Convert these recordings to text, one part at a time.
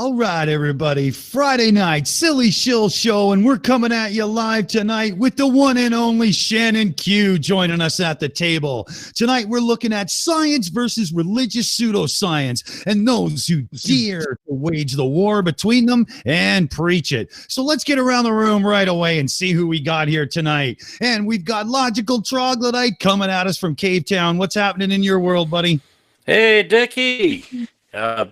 All right, everybody. Friday night, Silly Shill Show, and we're coming at you live tonight with the one and only Shannon Q joining us at the table. Tonight, we're looking at science versus religious pseudoscience and those who dare to wage the war between them and preach it. So let's get around the room right away and see who we got here tonight. And we've got Logical Troglodyte coming at us from Cave Town. What's happening in your world, buddy? Hey, Dickie.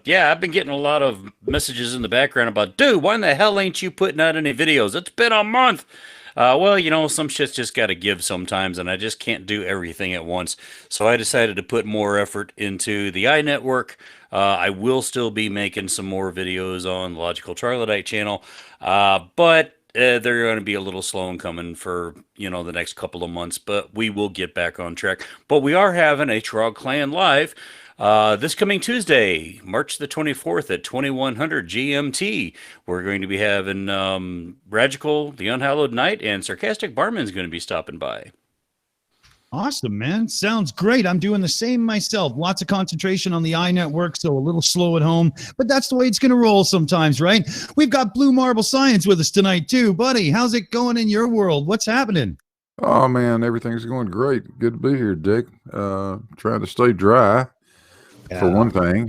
Yeah, I've been getting a lot of messages in the background about, dude, why in the hell ain't you putting out any videos? It's been a month. Well, you know, some shit's just got to give sometimes, and I just can't do everything at once. So I decided to put more effort into the iNetwork. I will still be making some more videos on the Logical Troglodyte channel, but they're going to be a little slow in coming for, you know, the next couple of months, but we will get back on track. But we are having a Trog Clan Live this coming Tuesday, March the 24th at 2100 GMT. We're going to be having Radical, the Unhallowed Knight, and Sarcastic Barman is going to be stopping by. Awesome, man. Sounds great. I'm doing the same myself. Lots of concentration on the iNetwork, so a little slow at home, but that's the way it's going to roll sometimes, right? We've got Blue Marble Science with us tonight, too. Buddy, how's it going in your world? What's happening? Oh, man, everything's going great. Good to be here, Dick. Trying to stay dry, for one thing.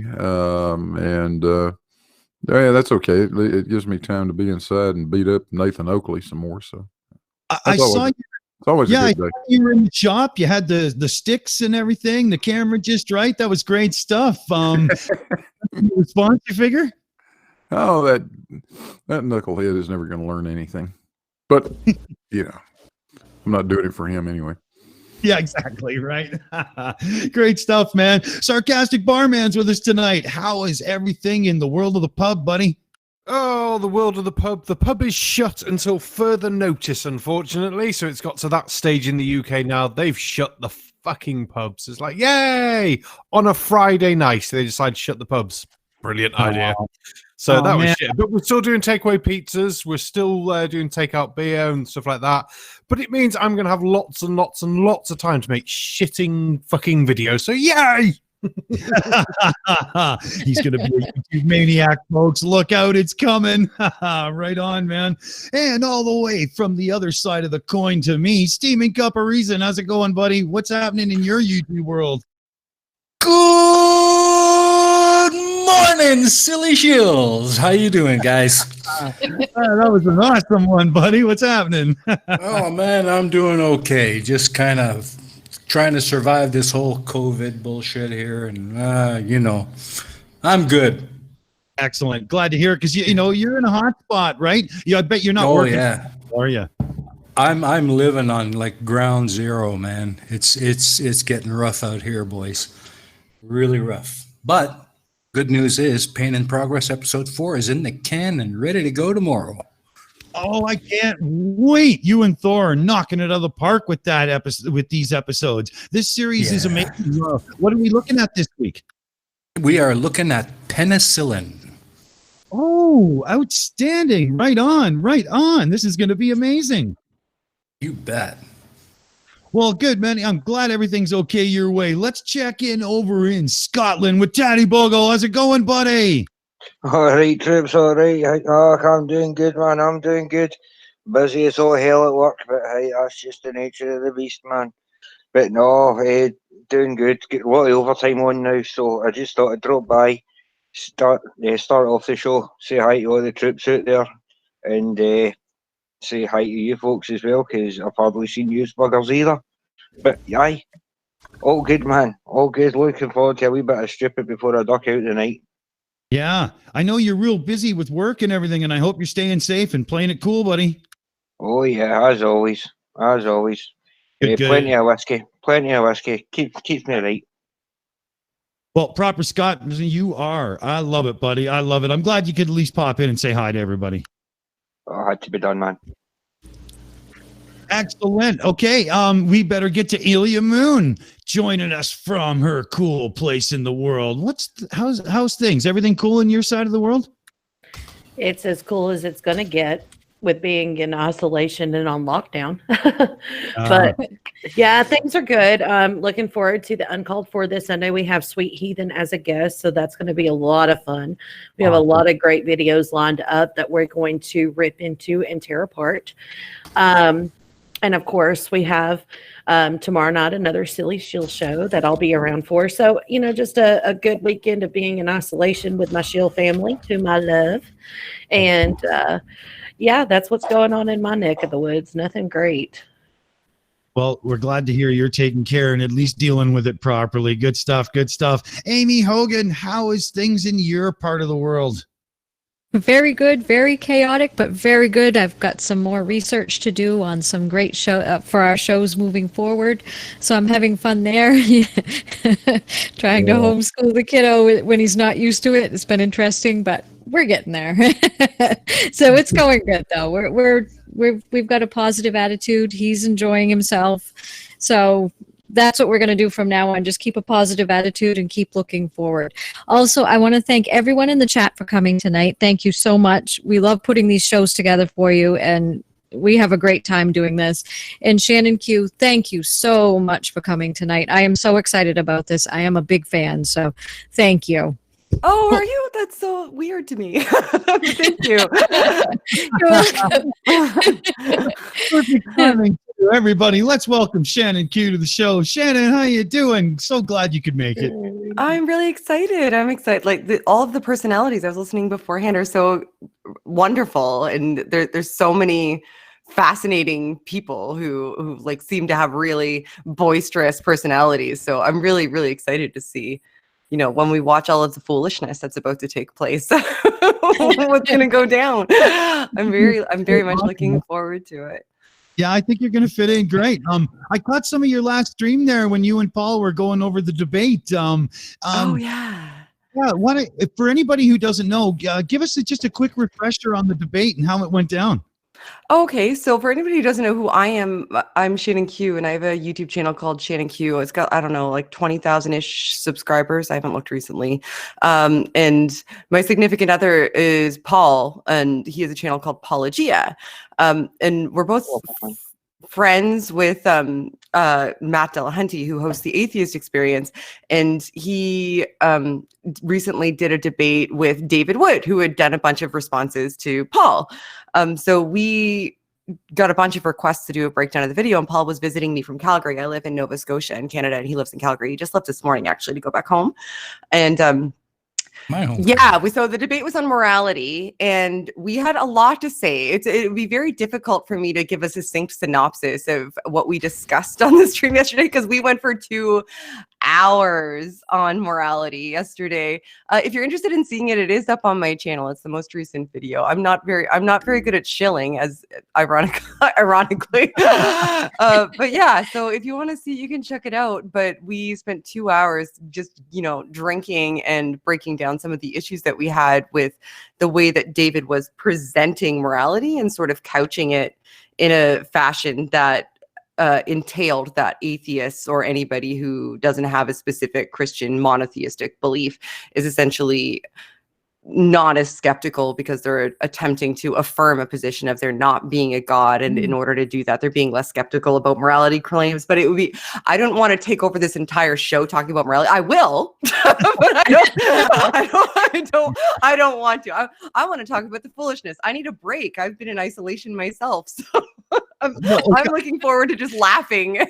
Yeah, that's okay. It gives me time to be inside and beat up Nathan Oakley some more. So I saw you. It's always a good day. You were in the shop. You had the sticks and everything. The camera just right. That was great stuff. Response, you figure? Oh, that knucklehead is never going to learn anything. But you know, I'm not doing it for him anyway. Yeah, exactly. Right. Great stuff, man. Sarcastic Barman's with us tonight. How is everything in the world of the pub, buddy? Oh, the world of the pub. The pub is shut until further notice, unfortunately. So it's got to that stage in the UK now. They've shut the fucking pubs. It's like, yay! On a Friday night, they decide to shut the pubs. Brilliant idea. So that was shit. But we're still doing takeaway pizzas. We're still doing takeout beer and stuff like that. But it means I'm going to have lots and lots and lots of time to make shitting fucking videos. So yay! He's going to be a YouTube maniac, folks. Look out, it's coming. Right on, man. And all the way from the other side of the coin to me, Steaming Cup of Reason. How's it going, buddy? What's happening in your YouTube world? Good morning, Silly Shills. How you doing, guys? That was an awesome one, buddy. What's happening? Oh, man, I'm doing okay. Just kind of trying to survive this whole COVID bullshit here. And, you know, I'm good. Excellent. Glad to hear it because, you know, you're in a hot spot, right? Yeah, I bet you're not working. Yeah. Are you? I'm living on like ground zero, man. It's getting rough out here, boys. Really rough. But good news is Pain in Progress episode 4 is in the can and ready to go tomorrow. Oh, I can't wait. You and Thor are knocking it out of the park with that episode, with these episodes. This series is amazing. What are we looking at this week? We are looking at penicillin. Oh, outstanding. Right on, right on. This is going to be amazing. You bet. Well, good, man. I'm glad everything's okay your way. Let's check in over in Scotland with Tattie-Bogle. How's it going, buddy? All right, troops, all right. I'm doing good, man. I'm doing good. Busy as all hell at work, but hey, that's just the nature of the beast, man. But no, doing good. Get a lot of overtime on now, so I just thought I'd drop by, start off the show, say hi to all the troops out there, and say hi to you folks as well, because I've hardly seen you buggers either. But aye, all good, man. All good. Looking forward to a wee bit of stupid before I duck out tonight. Yeah, I know you're real busy with work and everything, and I hope you're staying safe and playing it cool, buddy. Oh yeah, as always, as always. Good. Plenty of whiskey. Keeps me right. Well, proper Scott, you are. I love it, buddy. I love it. I'm glad you could at least pop in and say hi to everybody. Oh, had to be done, man. Excellent. Okay, we better get to Ilya Moon joining us from her cool place in the world. How's things? Everything cool in your side of the world? It's as cool as it's gonna get. with being in isolation and on lockdown. But yeah, things are good. I'm looking forward to the Uncalled For this Sunday. We have Sweet Heathen as a guest, so that's going to be a lot of fun. We have a lot of great videos lined up that we're going to rip into and tear apart. And of course, we have tomorrow night another Silly Shill show that I'll be around for. So, just a good weekend of being in isolation with my Shill family, whom I love. And yeah, that's what's going on in my neck of the woods. Nothing great. Well, we're glad to hear you're taking care and at least dealing with it properly. Good stuff. Good stuff. Aimee Hogan, how is things in your part of the world? Very good, very chaotic, but very good. I've got some more research to do on some great show for our shows moving forward. So I'm having fun there. Trying to homeschool the kiddo when he's not used to it. It's been interesting, but we're getting there. So it's going good though. We've got a positive attitude. He's enjoying himself. So that's what we're going to do from now on. Just keep a positive attitude and keep looking forward. Also, I want to thank everyone in the chat for coming tonight. Thank you so much. We love putting these shows together for you, and we have a great time doing this. And Shannon Q, thank you so much for coming tonight. I am so excited about this. I am a big fan, so thank you. Oh, are you? That's so weird to me. Thank you. You're welcome. Perfect timing. Everybody, let's welcome Shannon Q to the show. Shannon, how you doing? So glad you could make it. I'm really excited. I'm excited. Like all of the personalities I was listening beforehand are so wonderful, and there's so many fascinating people who like seem to have really boisterous personalities. So I'm really, really excited to see, when we watch all of the foolishness that's about to take place, what's going to go down. I'm very much looking forward to it. Yeah, I think you're going to fit in great. I caught some of your last stream there when you and Paul were going over the debate. Oh yeah. Yeah. For anybody who doesn't know, give us just a quick refresher on the debate and how it went down. Okay, so for anybody who doesn't know who I am, I'm Shannon Q, and I have a YouTube channel called Shannon Q. It's got, I don't know, like 20,000-ish subscribers. I haven't looked recently. And my significant other is Paul, and he has a channel called Paulogia. And we're both friends with Matt Delahunty, who hosts the Atheist Experience, and he recently did a debate with David Wood, who had done a bunch of responses to Paul. So we got a bunch of requests to do a breakdown of the video, and Paul was visiting me from Calgary. I live in Nova Scotia in Canada, and he lives in Calgary. He just left this morning, actually, to go back home. And My home. yeah, so the debate was on morality, and we had a lot to say. It would be very difficult for me to give a succinct synopsis of what we discussed on the stream yesterday, because we went for 2 hours on morality yesterday. If you're interested in seeing it, it is up on my channel. It's the most recent video. I'm not very good at shilling, as ironically. But yeah, so if you want to see, you can check it out. But we spent 2 hours just, drinking and breaking down some of the issues that we had with the way that David was presenting morality and sort of couching it in a fashion that entailed that atheists or anybody who doesn't have a specific Christian monotheistic belief is essentially not as skeptical, because they're attempting to affirm a position of there not being a God, and in order to do that, they're being less skeptical about morality claims. But it would be, I don't want to take over this entire show talking about morality. I will, but I don't want to. I want to talk about the foolishness. I need a break. I've been in isolation myself, so I'm looking forward to just laughing.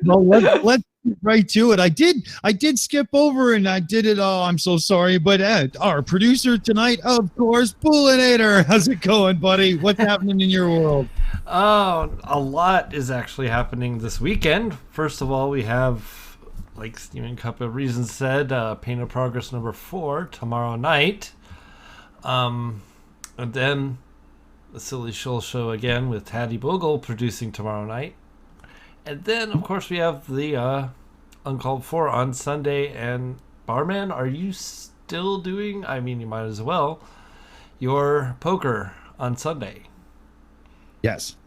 Well, let's get right to it. I did skip over, and I did it. Oh, I'm so sorry. But our producer tonight, of course, Booleanenator. How's it going, buddy? What's happening in your world? Oh, a lot is actually happening this weekend. First of all, we have, like Stephen Cup of Reason said, Pain of Progress number 4 tomorrow night. And then the Silly Shill show again with Tattie-Bogle producing tomorrow night. And then, of course, we have the Uncalled For on Sunday. And Barman, are you still doing, I mean, you might as well, your poker on Sunday? Yes.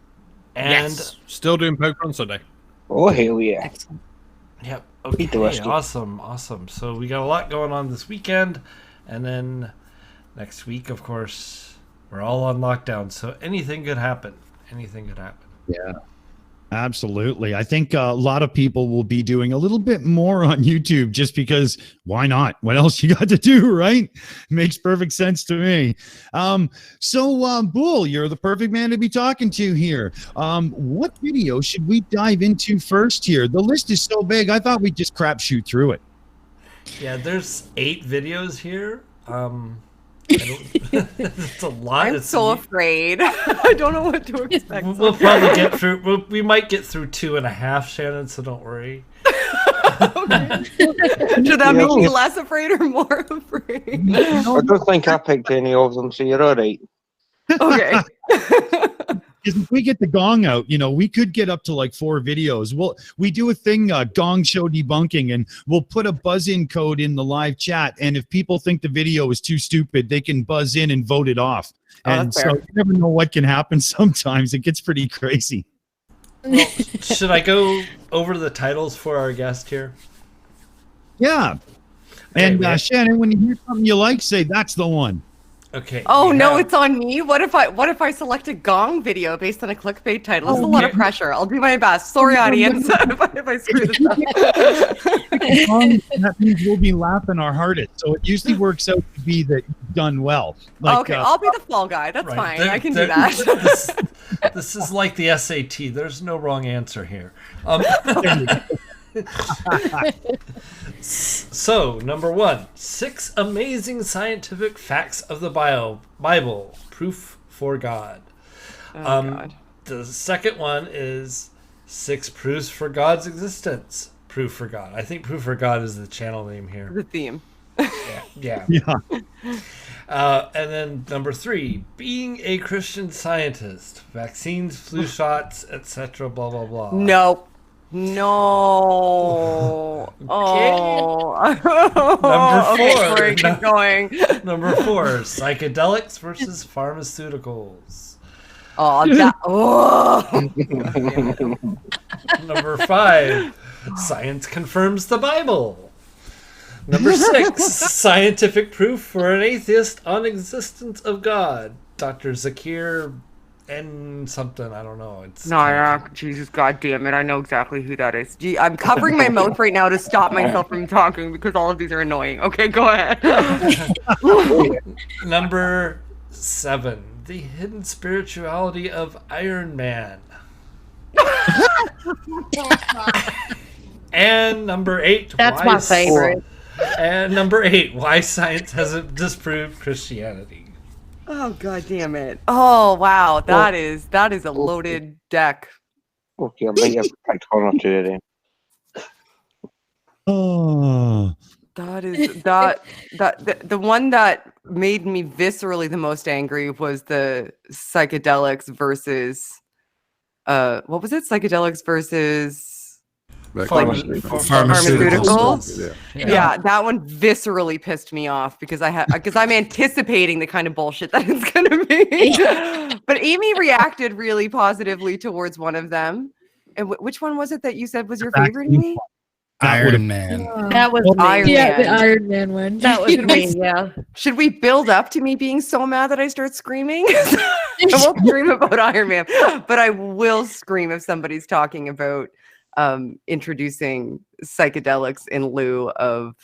And yes. Still doing poker on Sunday. Oh, hell yeah. Excellent. Yep. Okay. Awesome. So we got a lot going on this weekend. And then next week, of course, We're all on lockdown, so anything could happen. Anything could happen. Yeah. Absolutely. I think a lot of people will be doing a little bit more on YouTube just because why not? What else you got to do, right? Makes perfect sense to me. Boole, you're the perfect man to be talking to here. What video should we dive into first here? The list is so big. I thought we'd just crapshoot through it. Yeah, there's 8 videos here. It's a lot. I'm so afraid. I don't know what to expect. We'll probably get through. We might get through 2.5, Shannon. So don't worry. Okay. Should that make me less afraid or more afraid? I don't think I picked any of them, so you're all right. Okay. Because if we get the gong out, we could get up to like 4 videos. We do a thing, gong show debunking, and we'll put a buzz-in code in the live chat. And if people think the video is too stupid, they can buzz in and vote it off. And so you never know what can happen sometimes. It gets pretty crazy. Well, should I go over the titles for our guest here? Yeah. And Shannon, when you hear something you like, say that's the one. Okay. Oh no, it's on me. What if I select a gong video based on a clickbait title? It's a lot of pressure. I'll do my best. Sorry, audience, if I screw this up. That means we'll be laughing our hardest. So it usually works out to be that you've done well. Okay, I'll be the fall guy. That's fine. I can do that. This is like the SAT. There's no wrong answer here. So, number 1, 6 amazing scientific facts of the Bible, proof for God. God. The second one is 6 proofs for God's existence, proof for God. I think proof for God is the channel name here. The theme. Yeah. And then number 3, being a Christian Scientist, vaccines, flu shots, etc. Blah blah blah. Nope. No. Oh. Number 4. Okay, sorry, keep going. Number 4, psychedelics versus pharmaceuticals. Number 5, science confirms the Bible. Number 6, scientific proof for an atheist on existence of God. Dr. Zakir and something, I don't know. Jesus, God damn it! I know exactly who that is. Gee, I'm covering my mouth right now to stop myself from talking because all of these are annoying. Okay, go ahead. Number 7, the hidden spirituality of Iron Man. And number 8, that's my favorite. And number 8, why science hasn't disproved Christianity. Oh, God damn it. Oh, wow. That is a loaded deck. Okay, I might have picked 1 or 2 of them. Oh. The one that made me viscerally the most angry was the psychedelics versus what was it? Psychedelics versus pharmaceuticals. Yeah, that one viscerally pissed me off because I'm anticipating the kind of bullshit that it's gonna be. But Aimee reacted really positively towards one of them. And which one was it that you said was your favorite, Aimee? Iron Man. That was Iron Man. Yeah, the Iron Man one. That was me. Yeah. Should we build up to me being so mad that I start screaming? I won't scream about Iron Man, but I will scream if somebody's talking about introducing psychedelics in lieu of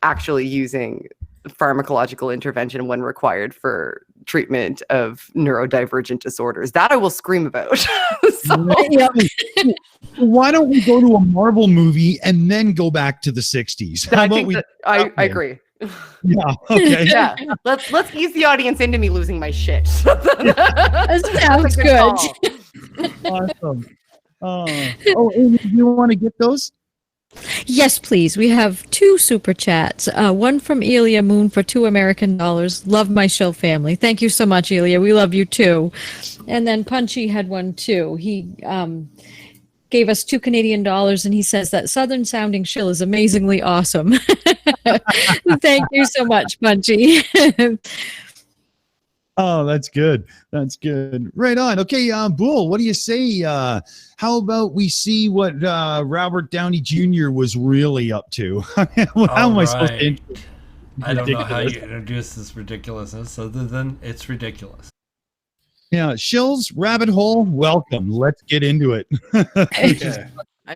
actually using pharmacological intervention when required for treatment of neurodivergent disorders. That I will scream about. Why don't we go to a Marvel movie and then go back to the 60s? How about we? I agree. Yeah. Okay. Yeah. Let's ease the audience into me losing my shit. That sounds good. Awesome. Aimee, do you want to get those? Yes, please. We have 2 super chats. One from Ilya Moon for $2 American. Love my show, family. Thank you so much, Ilya. We love you too. And then Punchy had one too. He gave us $2 Canadian, and he says that Southern sounding shill is amazingly awesome. Thank you so much, Punchy. Oh, that's good. That's good. Right on. Okay, Boole, what do you say? How about we see what Robert Downey Jr. was really up to? How am I supposed to? I don't know how ridiculous. you introduce this ridiculousness other than it's ridiculous. Yeah, Shills, rabbit hole, welcome. Let's get into it. Okay.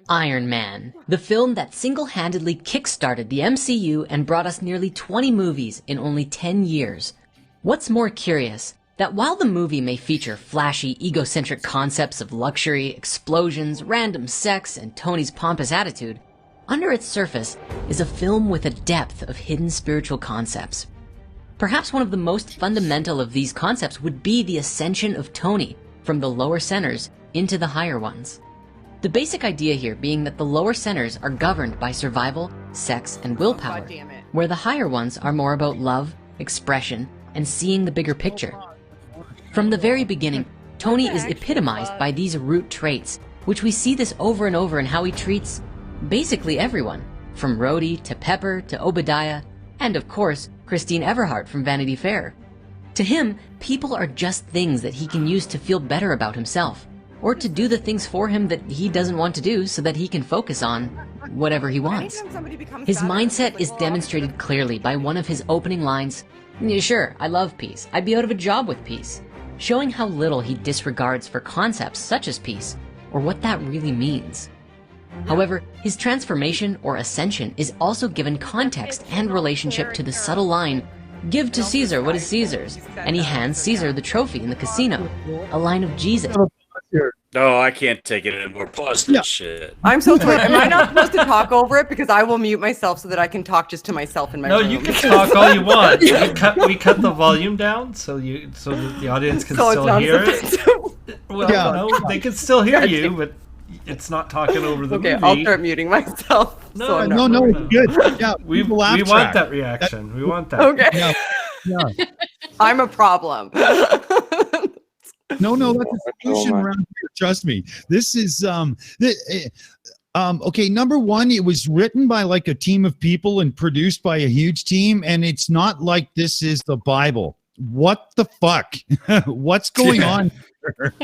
Iron Man, the film that single-handedly kickstarted the MCU and brought us nearly 20 movies in only 10 years. What's more curious, that while the movie may feature flashy, egocentric concepts of luxury, explosions, random sex, and Tony's pompous attitude, under its surface is a film with a depth of hidden spiritual concepts. Perhaps one of the most fundamental of these concepts would be the ascension of Tony from the lower centers into the higher ones. The basic idea here being that the lower centers are governed by survival, sex, and willpower, God damn it. where the higher ones are more about love, expression, and seeing the bigger picture. From the very beginning, Tony is epitomized by these root traits, which we see this over and over in how he treats basically everyone, from Rhodey to Pepper to Obadiah, and of course, Christine Everhart from Vanity Fair. To him, people are just things that he can use to feel better about himself, or to do the things for him that he doesn't want to do so that he can focus on whatever he wants. Anytime somebody becomes His better, mindset it's is like, demonstrated clearly by one of his opening lines, "Yeah, sure, I love peace. I'd be out of a job with peace," showing how little he disregards for concepts such as peace, or what that really means. However, his transformation or ascension is also given context and relationship to the subtle line, "Give to Caesar what is Caesar's," and he hands Caesar the trophy in the casino, a line of Jesus. No, I can't take it anymore. Pause this shit. I'm so sorry. Am I not supposed to talk over it? Because I will mute myself so that I can talk just to myself in my No, room. you can talk all you want. We cut the volume down so that the audience can So it's still not hear as it. offensive. Well, Yeah. no, they can still hear you, but it's not talking over the Okay, movie. I'll start muting myself. No, so I'm no, not- No, it's good. Yeah, We the laugh want track. that reaction. We want that. Okay. Yeah, yeah. I'm a problem. No, that's a solution man. around here. Trust me. This is okay. Number one, it was written by like a team of people and produced by a huge team, and it's not like this is the Bible. What the fuck? What's going on here?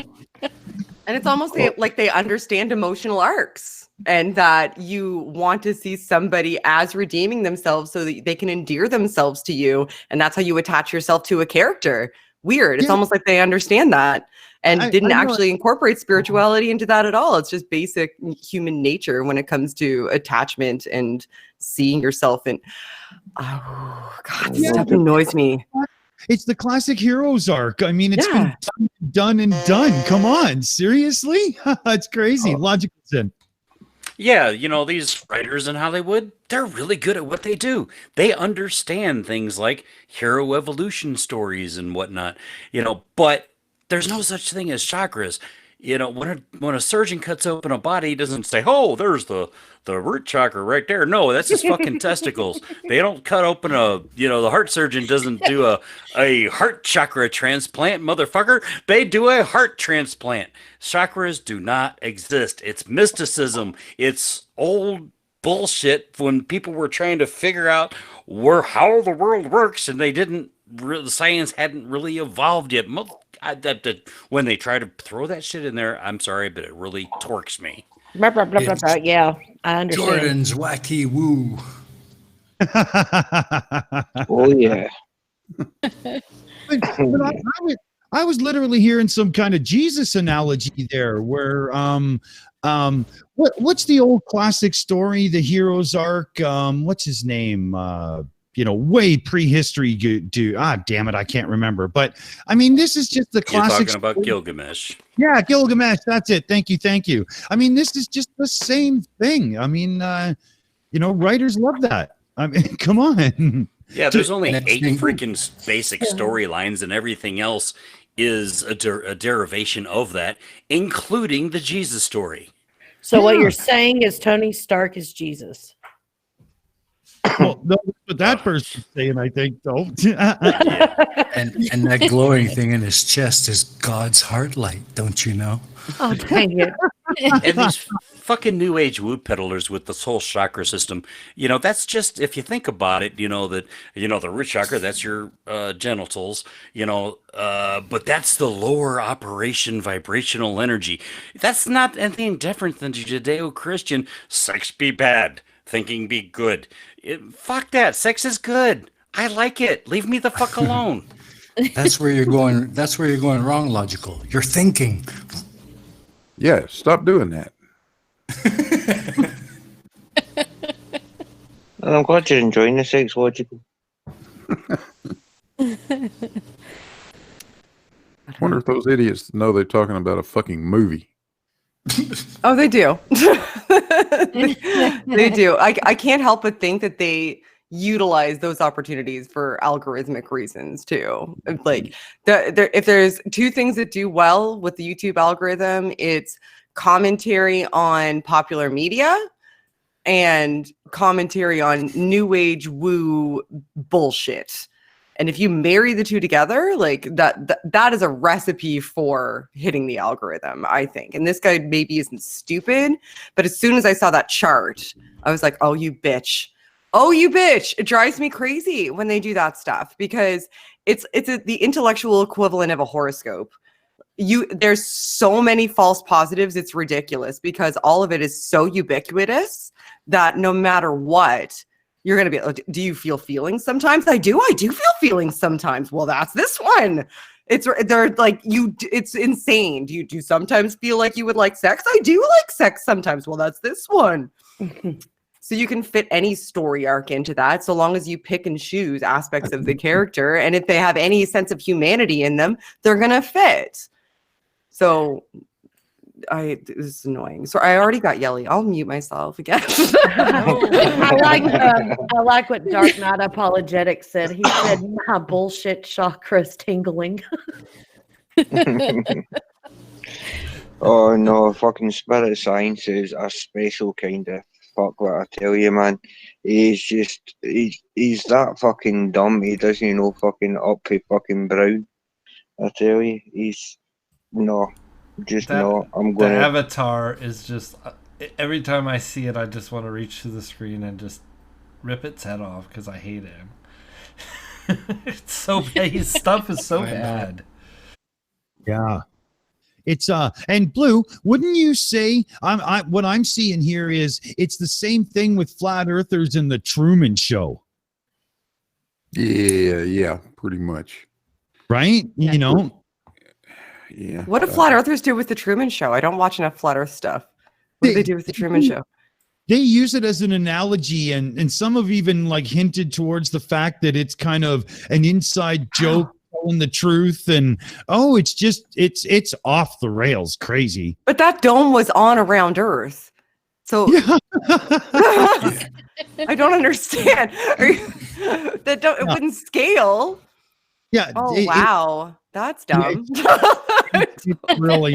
And it's almost like they understand emotional arcs and that you want to see somebody as redeeming themselves so that they can endear themselves to you. And that's how you attach yourself to a character. Weird. It's Yeah. almost like they understand that and didn't I know. actually incorporate spirituality into that at all. It's just basic human nature when it comes to attachment and seeing yourself. And oh, God, this Yeah. stuff annoys me. It's the classic heroes arc. I mean, it's Yeah. been done. Come on, seriously? It's crazy. Logical sin. Yeah, these writers in Hollywood, they're really good at what they do. They understand things like hero evolution stories and whatnot, but there's no such thing as chakras. When a surgeon cuts open a body, he doesn't say, "Oh, there's the root chakra right there." No, that's his fucking testicles. They don't cut open the heart surgeon doesn't do a heart chakra transplant, motherfucker. They do a heart transplant. Chakras do not exist. It's mysticism. It's old bullshit when people were trying to figure out how the world works and the science hadn't really evolved yet. When they try to throw that shit in there, I'm sorry, but it really torques me. Blah, blah, blah, blah, blah. Yeah, I understand. Jordan's wacky woo. Oh yeah. But I was literally hearing some kind of Jesus analogy there, where what's the old classic story, the hero's arc? What's his name? Way prehistory. Damn it, I can't remember. But I mean, this is just the You're classic. talking about Gilgamesh. Yeah, Gilgamesh. That's it. Thank you. I mean, this is just the same thing. I mean, writers love that. I mean, come on. Yeah, there's only Next 8 thing. freaking basic storylines, and everything else is a derivation of that, including the Jesus story. So what Yeah. you're saying is Tony Stark is Jesus. Well, no, but that person's saying, I think, though. And that glowing thing in his chest is God's heart light, don't you know? Oh, dang it. And these fucking new age woo peddlers with this whole chakra system, that's just, if you think about it, that, the root chakra, that's your genitals, but that's the lower operation vibrational energy. That's not anything different than Judeo-Christian sex be bad, thinking be good. Fuck that. Sex is good. I like it. Leave me the fuck alone. That's where you're going. That's where you're going wrong. Logical. You're thinking. Yeah, stop doing that. And I'm glad you're enjoying the sex logical. Wonder if those idiots know they're talking about a fucking movie. Oh, they do. They do. I can't help but think that they utilize those opportunities for algorithmic reasons too. Like, if there's two things that do well with the YouTube algorithm, it's commentary on popular media and commentary on new age woo bullshit. And if you marry the two together, like that is a recipe for hitting the algorithm, I think. And this guy maybe isn't stupid, but as soon as I saw that chart, I was like, oh, you bitch. Oh, you bitch. It drives me crazy when they do that stuff because it's the intellectual equivalent of a horoscope. There's so many false positives. It's ridiculous because all of it is so ubiquitous that no matter what, you're going to be, do you feel feelings sometimes? I do feel feelings sometimes. Well, that's this one. They're like, it's insane. Do you sometimes feel like you would like sex? I do like sex sometimes. Well, that's this one. So you can fit any story arc into that so long as you pick and choose aspects of the character. And if they have any sense of humanity in them, they're going to fit. So this is annoying. So I already got yelly. I'll mute myself again. I like what Dark Knight Apologetics said. He said, my bullshit chakra's tingling. Oh no, fucking Spirit Science is a special kind of fuck, what I tell you, man. He's that fucking dumb. He doesn't know fucking up to fucking brown. I tell you, I'm The avatar is just every time I see it, I just want to reach to the screen and just rip its head off because I hate him. It's so bad. His stuff is so bad. Yeah. It's and Blue, wouldn't you say what I'm seeing here is it's the same thing with flat earthers in the Truman Show. Yeah, pretty much. Right? Yeah. You know? Yeah. What do flat earthers do with the Truman Show? I don't watch enough flat earth stuff. What do they do with the Truman Show? They use it as an analogy, and some have even like hinted towards the fact that it's kind of an inside joke telling the truth, and it's off the rails crazy. But that dome was on around Earth. So Yeah. I don't understand. It wouldn't scale. Yeah. Oh, wow. That's dumb. It's really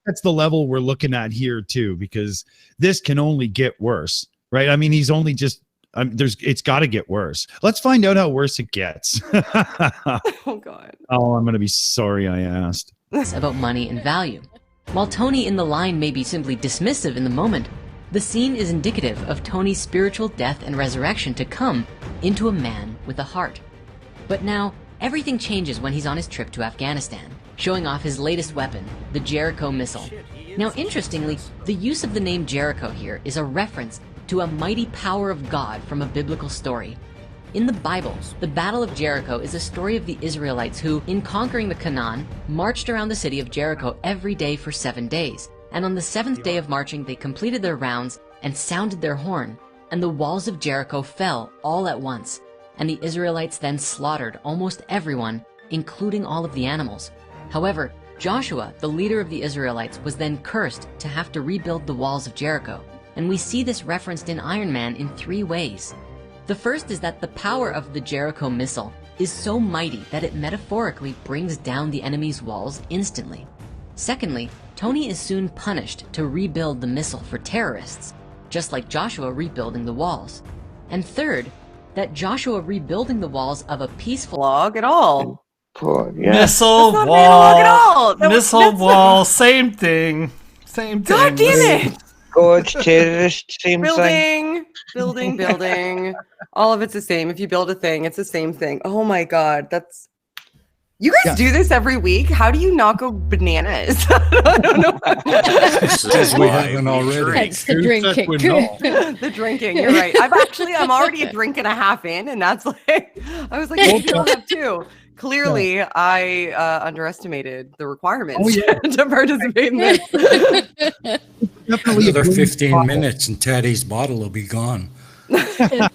that's the level we're looking at here too, because this can only get worse, right? I mean, he's only just it's got to get worse. Let's find out how worse it gets. Oh God. Oh, I'm gonna be sorry I asked. About money and value. While Tony in the line may be simply dismissive in the moment, the scene is indicative of Tony's spiritual death and resurrection to come into a man with a heart. But now, everything changes when he's on his trip to Afghanistan, showing off his latest weapon, the Jericho missile. Now, interestingly, the use of the name Jericho here is a reference to a mighty power of God from a biblical story. In the Bible, the Battle of Jericho is a story of the Israelites who, in conquering the Canaan, marched around the city of Jericho every day for 7 days. And on the 7th day of marching, they completed their rounds and sounded their horn, and the walls of Jericho fell all at once. And the Israelites then slaughtered almost everyone, including all of the animals. However, Joshua, the leader of the Israelites, was then cursed to have to rebuild the walls of Jericho. And we see this referenced in Iron Man in 3 ways. The first is that the power of the Jericho missile is so mighty that it metaphorically brings down the enemy's walls instantly. Secondly, Tony is soon punished to rebuild the missile for terrorists, just like Joshua rebuilding the walls. And third, that Joshua rebuilding the walls of a peaceful Log at all. Yeah. Missile That's not wall. analog at all. Missile wall. Same thing. Same thing. God damn it. God's terrorist, same thing. Building. All of it's the same. If you build a thing, it's the same thing. Oh my God. You guys do this every week. How do you not go bananas? I don't know. Because we haven't already. That's the drinking. The drinking. You're right. I'm already a drink and a half in, and that's like I was like, maybe I'll have two. Clearly, I underestimated the requirements to participate in this. Definitely another 15 minutes, and Tattie's bottle will be gone. Right,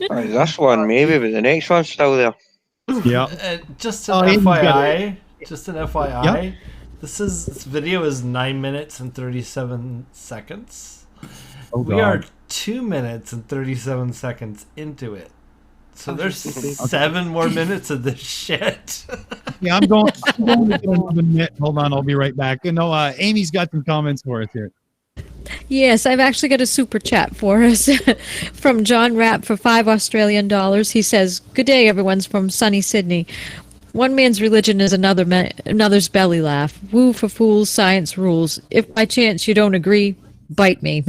this one maybe, but the next one's still there. Yeah. Just an FYI. This video is 9 minutes and 37 seconds. We are 2 minutes and 37 seconds into it. So there's 7 more minutes of this shit. Yeah, I'm going to get another minute. Hold on, I'll be right back. No, Amy's got some comments for us here. Yes, I've actually got a super chat for us from John Rapp for $5 Australian. He says, "Good day, everyone's from sunny Sydney. One man's religion is another's belly laugh. Woo for fools, science rules. If by chance you don't agree, bite me."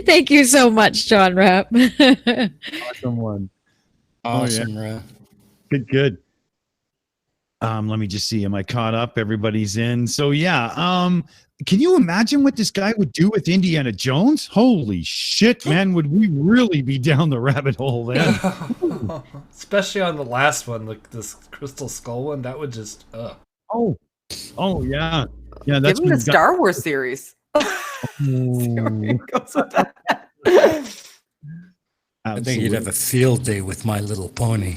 Thank you so much, John Rapp. Awesome one. Awesome, Rapp. Good. Let me just see. Am I caught up? Everybody's in. So yeah. Can you imagine what this guy would do with Indiana Jones? Holy shit, man. Would we really be down the rabbit hole then? Especially on the last one, like this Crystal Skull one. That would just Oh yeah. Yeah, that's give him the Star Wars series. I think you'd have a field day with My Little Pony.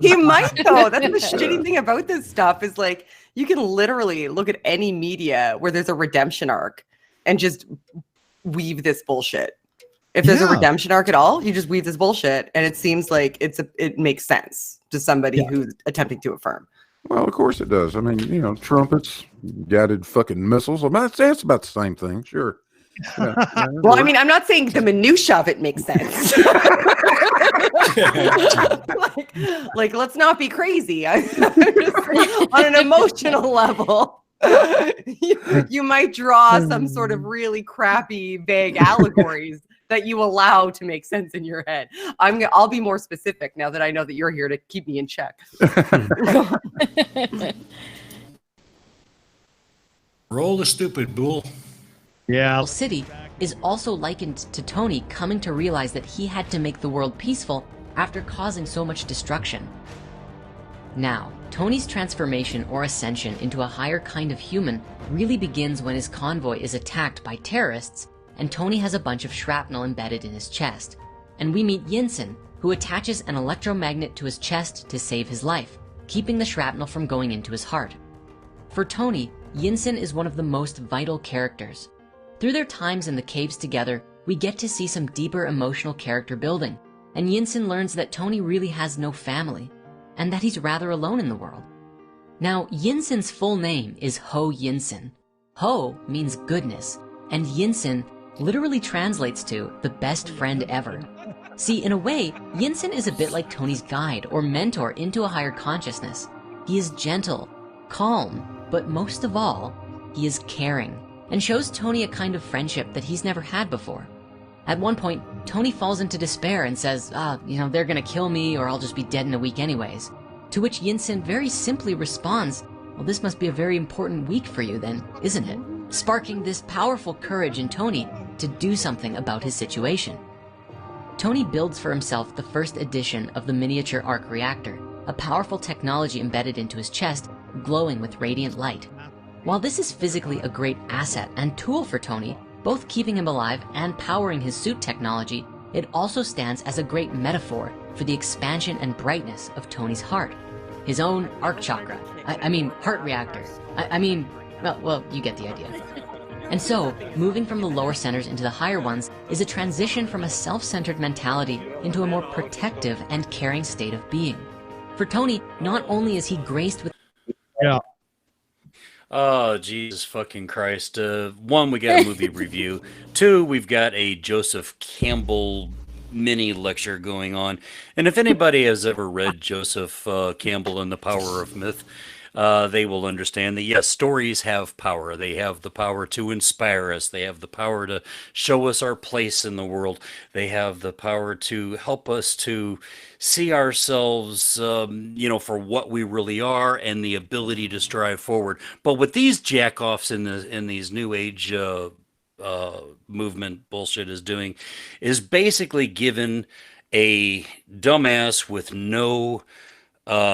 He might though. That's the shitty thing about this stuff is like you can literally look at any media where there's a redemption arc and just weave this bullshit. If there's a redemption arc at all, you just weave this bullshit, and it seems like it makes sense to somebody who's attempting to affirm. Well, of course it does. I mean, trumpets, guided fucking missiles. I mean, that's about the same thing, sure. Well, I mean, I'm not saying the minutia of it makes sense. like, let's not be crazy. Just, on an emotional level, you might draw some sort of really crappy, vague allegories that you allow to make sense in your head. I'll be more specific now that I know that you're here to keep me in check. Roll the stupid bull. Yeah. City is also likened to Tony coming to realize that he had to make the world peaceful after causing so much destruction. Now, Tony's transformation or ascension into a higher kind of human really begins when his convoy is attacked by terrorists and Tony has a bunch of shrapnel embedded in his chest. And we meet Yinsen, who attaches an electromagnet to his chest to save his life, keeping the shrapnel from going into his heart. For Tony, Yinsen is one of the most vital characters. Through their times in the caves together, we get to see some deeper emotional character building, and Yinsen learns that Tony really has no family, and that he's rather alone in the world. Now, Yinsen's full name is Ho Yinsen. Ho means goodness, and Yinsen literally translates to the best friend ever. See, in a way, Yinsen is a bit like Tony's guide or mentor into a higher consciousness. He is gentle, calm, but most of all, he is caring, and shows Tony a kind of friendship that he's never had before. At one point, Tony falls into despair and says, they're gonna kill me or I'll just be dead in a week anyways. To which Yinsen very simply responds, well, this must be a very important week for you then, isn't it? Sparking this powerful courage in Tony to do something about his situation. Tony builds for himself the first edition of the miniature arc reactor, a powerful technology embedded into his chest, glowing with radiant light. While this is physically a great asset and tool for Tony, both keeping him alive and powering his suit technology, it also stands as a great metaphor for the expansion and brightness of Tony's heart. His own arc chakra. Heart reactor. Well, you get the idea. And so, moving from the lower centers into the higher ones is a transition from a self-centered mentality into a more protective and caring state of being. For Tony, not only is he graced with... Yeah. Oh, Jesus fucking Christ. One, we got a movie review. Two, we've got a Joseph Campbell mini lecture going on. And if anybody has ever read Joseph Campbell and the Power of Myth, they will understand that, yes, stories have power. They have the power to inspire us. They have the power to show us our place in the world. They have the power to help us to see ourselves, for what we really are, and the ability to strive forward. But what these jackoffs in these new age movement bullshit is doing is basically given a dumbass with no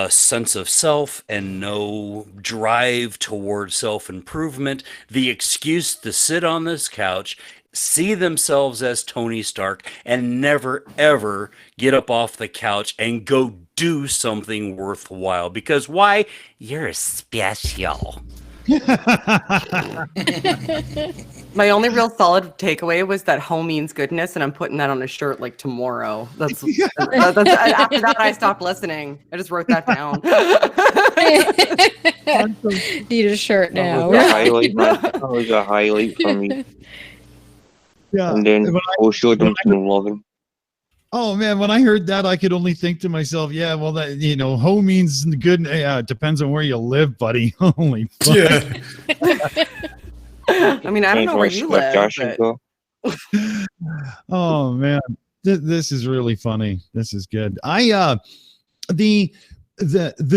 sense of self and no drive towards self-improvement the excuse to sit on this couch, see themselves as Tony Stark, and never ever get up off the couch and go do something worthwhile. Because why? You're special. My only real solid takeaway was that home means goodness, and I'm putting that on a shirt like tomorrow. That's after that I stopped listening. I just wrote that down. Need a shirt now. That was a highlight for me. Yeah. And then I'll show them some loving. Oh man, when I heard that, I could only think to myself, yeah, well, that ho means good. Yeah, it depends on where you live, buddy. Holy fuck. Yeah. I mean, I don't know where you live. But... Oh man, this is really funny. This is good. The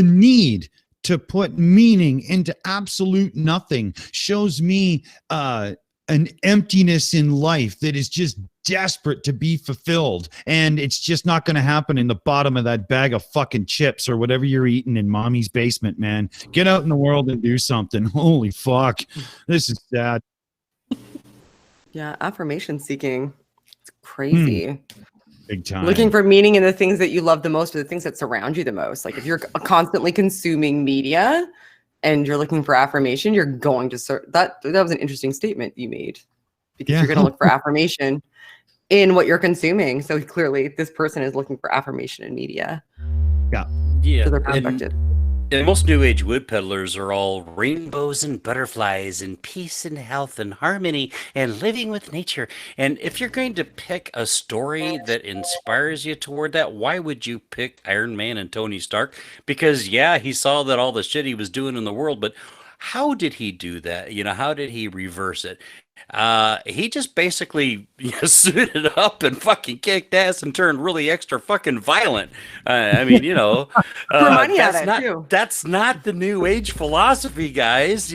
need to put meaning into absolute nothing shows me an emptiness in life that is just desperate to be fulfilled, and it's just not going to happen in the bottom of that bag of fucking chips or whatever you're eating in mommy's basement. Man, get out in the world and do something. Holy fuck, this is sad. Yeah, affirmation seeking. It's crazy. Big time. Looking for meaning in the things that you love the most or the things that surround you the most. Like if you're constantly consuming media and you're looking for affirmation, you're going to that was an interesting statement you made, because you're going to look for affirmation in what you're consuming. So clearly this person is looking for affirmation in media. Yeah. So they're perfected. And most New Age wood peddlers are all rainbows and butterflies and peace and health and harmony and living with nature. And if you're going to pick a story that inspires you toward that, why would you pick Iron Man and Tony Stark? Because, yeah, he saw that all the shit he was doing in the world, but how did he do that? How did he reverse it? He just basically suited up and fucking kicked ass and turned really extra fucking violent. That's not the New Age philosophy, guys.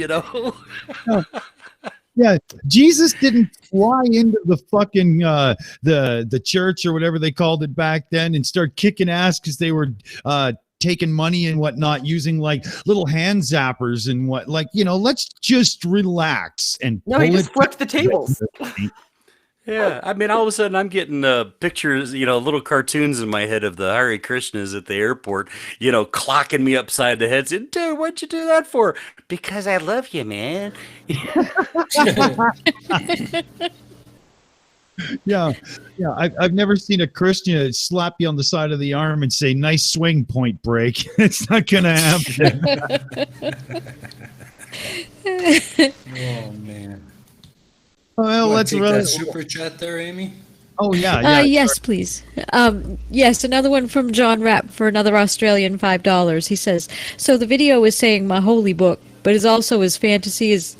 Yeah, Jesus didn't fly into the fucking the church or whatever they called it back then and start kicking ass because they were taking money and whatnot, using like little hand zappers and let's just relax and no, he just flipped the tables. Yeah, I mean, all of a sudden I'm getting pictures, little cartoons in my head of the Hare Krishnas at the airport, clocking me upside the head, saying, "Dude, what'd you do that for?" "Because I love you, man." Yeah. I've never seen a Christian slap you on the side of the arm and say, "Nice swing, Point Break." It's not gonna happen. Oh man. Well, let's run that super chat there, Aimee. Oh yeah. Yes, please. Yes, another one from John Rapp for another Australian $5. He says, so the video is saying my holy book, but is also as fantasy as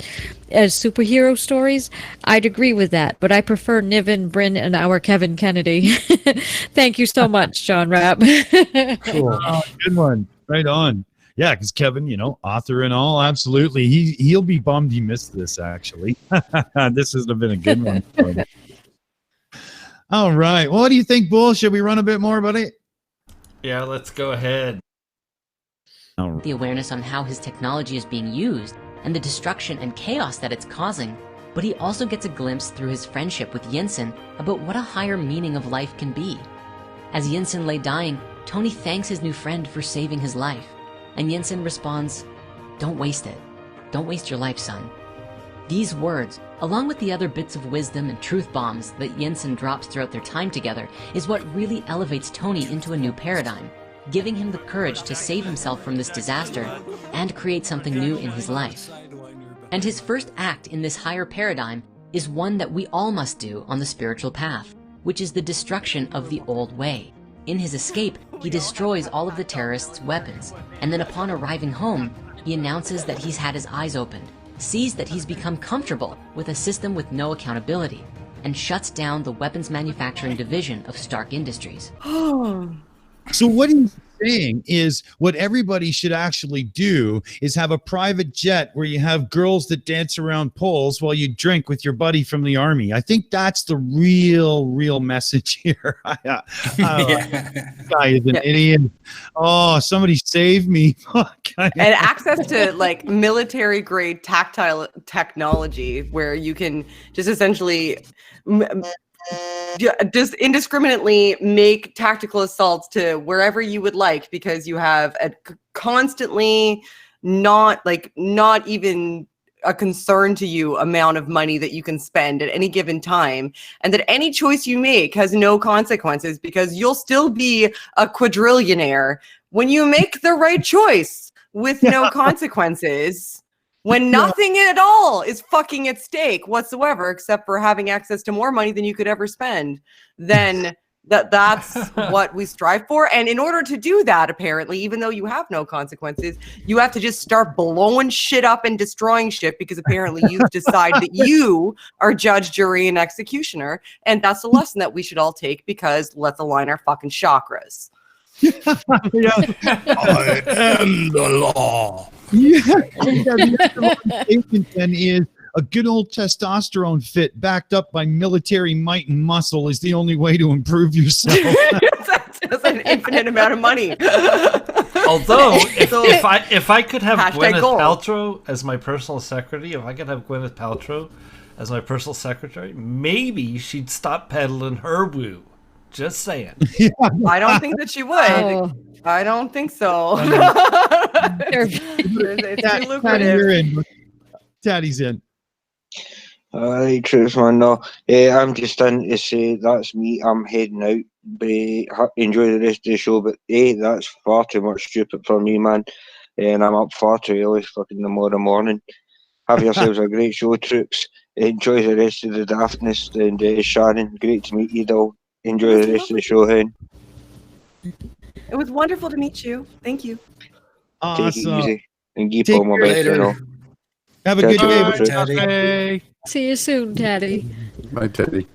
superhero stories. I'd agree with that, but I prefer Niven, Bryn, and our Kevin Kennedy. Thank you so much, John Rapp. Cool. Oh, good one. Right on. Yeah, because Kevin, author and all, absolutely. He'll be bummed he missed this, actually. This has been a good one for him. All right. Well, what do you think, Bull? Should we run a bit more, buddy? Yeah, let's go ahead. The awareness on how his technology is being used and the destruction and chaos that it's causing, but he also gets a glimpse through his friendship with Yinsen about what a higher meaning of life can be. As Yinsen lay dying, Tony thanks his new friend for saving his life, and Yinsen responds, "Don't waste it. Don't waste your life, son." These words, along with the other bits of wisdom and truth bombs that Yinsen drops throughout their time together, is what really elevates Tony into a new paradigm, giving him the courage to save himself from this disaster and create something new in his life. And his first act in this higher paradigm is one that we all must do on the spiritual path, which is the destruction of the old way. In his escape, he destroys all of the terrorists' weapons, and then upon arriving home, he announces that he's had his eyes opened, sees that he's become comfortable with a system with no accountability, and shuts down the weapons manufacturing division of Stark Industries. So what he's saying is what everybody should actually do is have a private jet where you have girls that dance around poles while you drink with your buddy from the army. I think that's the real message here. Guy is an idiot. Oh, somebody save me. And access to like military grade tactile technology where you can just essentially just indiscriminately make tactical assaults to wherever you would like, because you have a constantly not even a concern to you amount of money that you can spend at any given time, and that any choice you make has no consequences because you'll still be a quadrillionaire when you make the right choice with no consequences. When nothing at all is fucking at stake whatsoever, except for having access to more money than you could ever spend, then that's what we strive for. And in order to do that, apparently, even though you have no consequences, you have to just start blowing shit up and destroying shit because apparently you decide that you are judge, jury, and executioner. And that's a lesson that we should all take, because let's align our fucking chakras. I am the law. Yeah. The statement then is a good old testosterone fit backed up by military might and muscle is the only way to improve yourself. That's an infinite amount of money. Although, if I could have Hashtag Gwyneth gold. Paltrow as my personal secretary, maybe she'd stop peddling her woo. Just saying. I don't think that she would. Oh. I don't think so. It's too lucrative. Daddy's in. All right, troops, man. No, I'm just in to say that's me. I'm heading out. Enjoy the rest of the show, but that's far too much stupid for me, man. And I'm up far too early, fucking tomorrow morning. Have yourselves a great show, troops. Enjoy the rest of the daftness. And Shannon, great to meet you, though. Enjoy the rest of the show, hen. It was wonderful to meet you. Thank you. Awesome. Take it easy and keep Take all my care. best, you know. Have a good Catch you day. later. Teddy. See you soon, Teddy. My Teddy.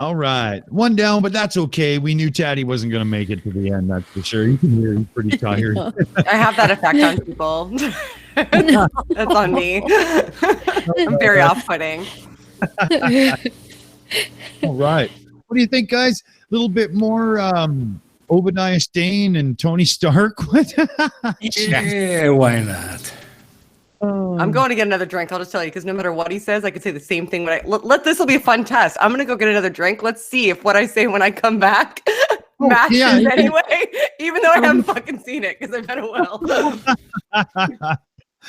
All right. One down, but that's okay. We knew Tatty wasn't going to make it to the end, that's for sure. You can hear he's pretty tired. I have that effect on people. That's on me. I'm very off-putting. All right. What do you think, guys? A little bit more Obadiah Stane and Tony Stark? Yeah, why not? I'm going to get another drink. I'll just tell you, because no matter what he says, I could say the same thing. When this will be a fun test. I'm going to go get another drink. Let's see if what I say when I come back matches anyway, even though I haven't fucking seen it, because I bet it will.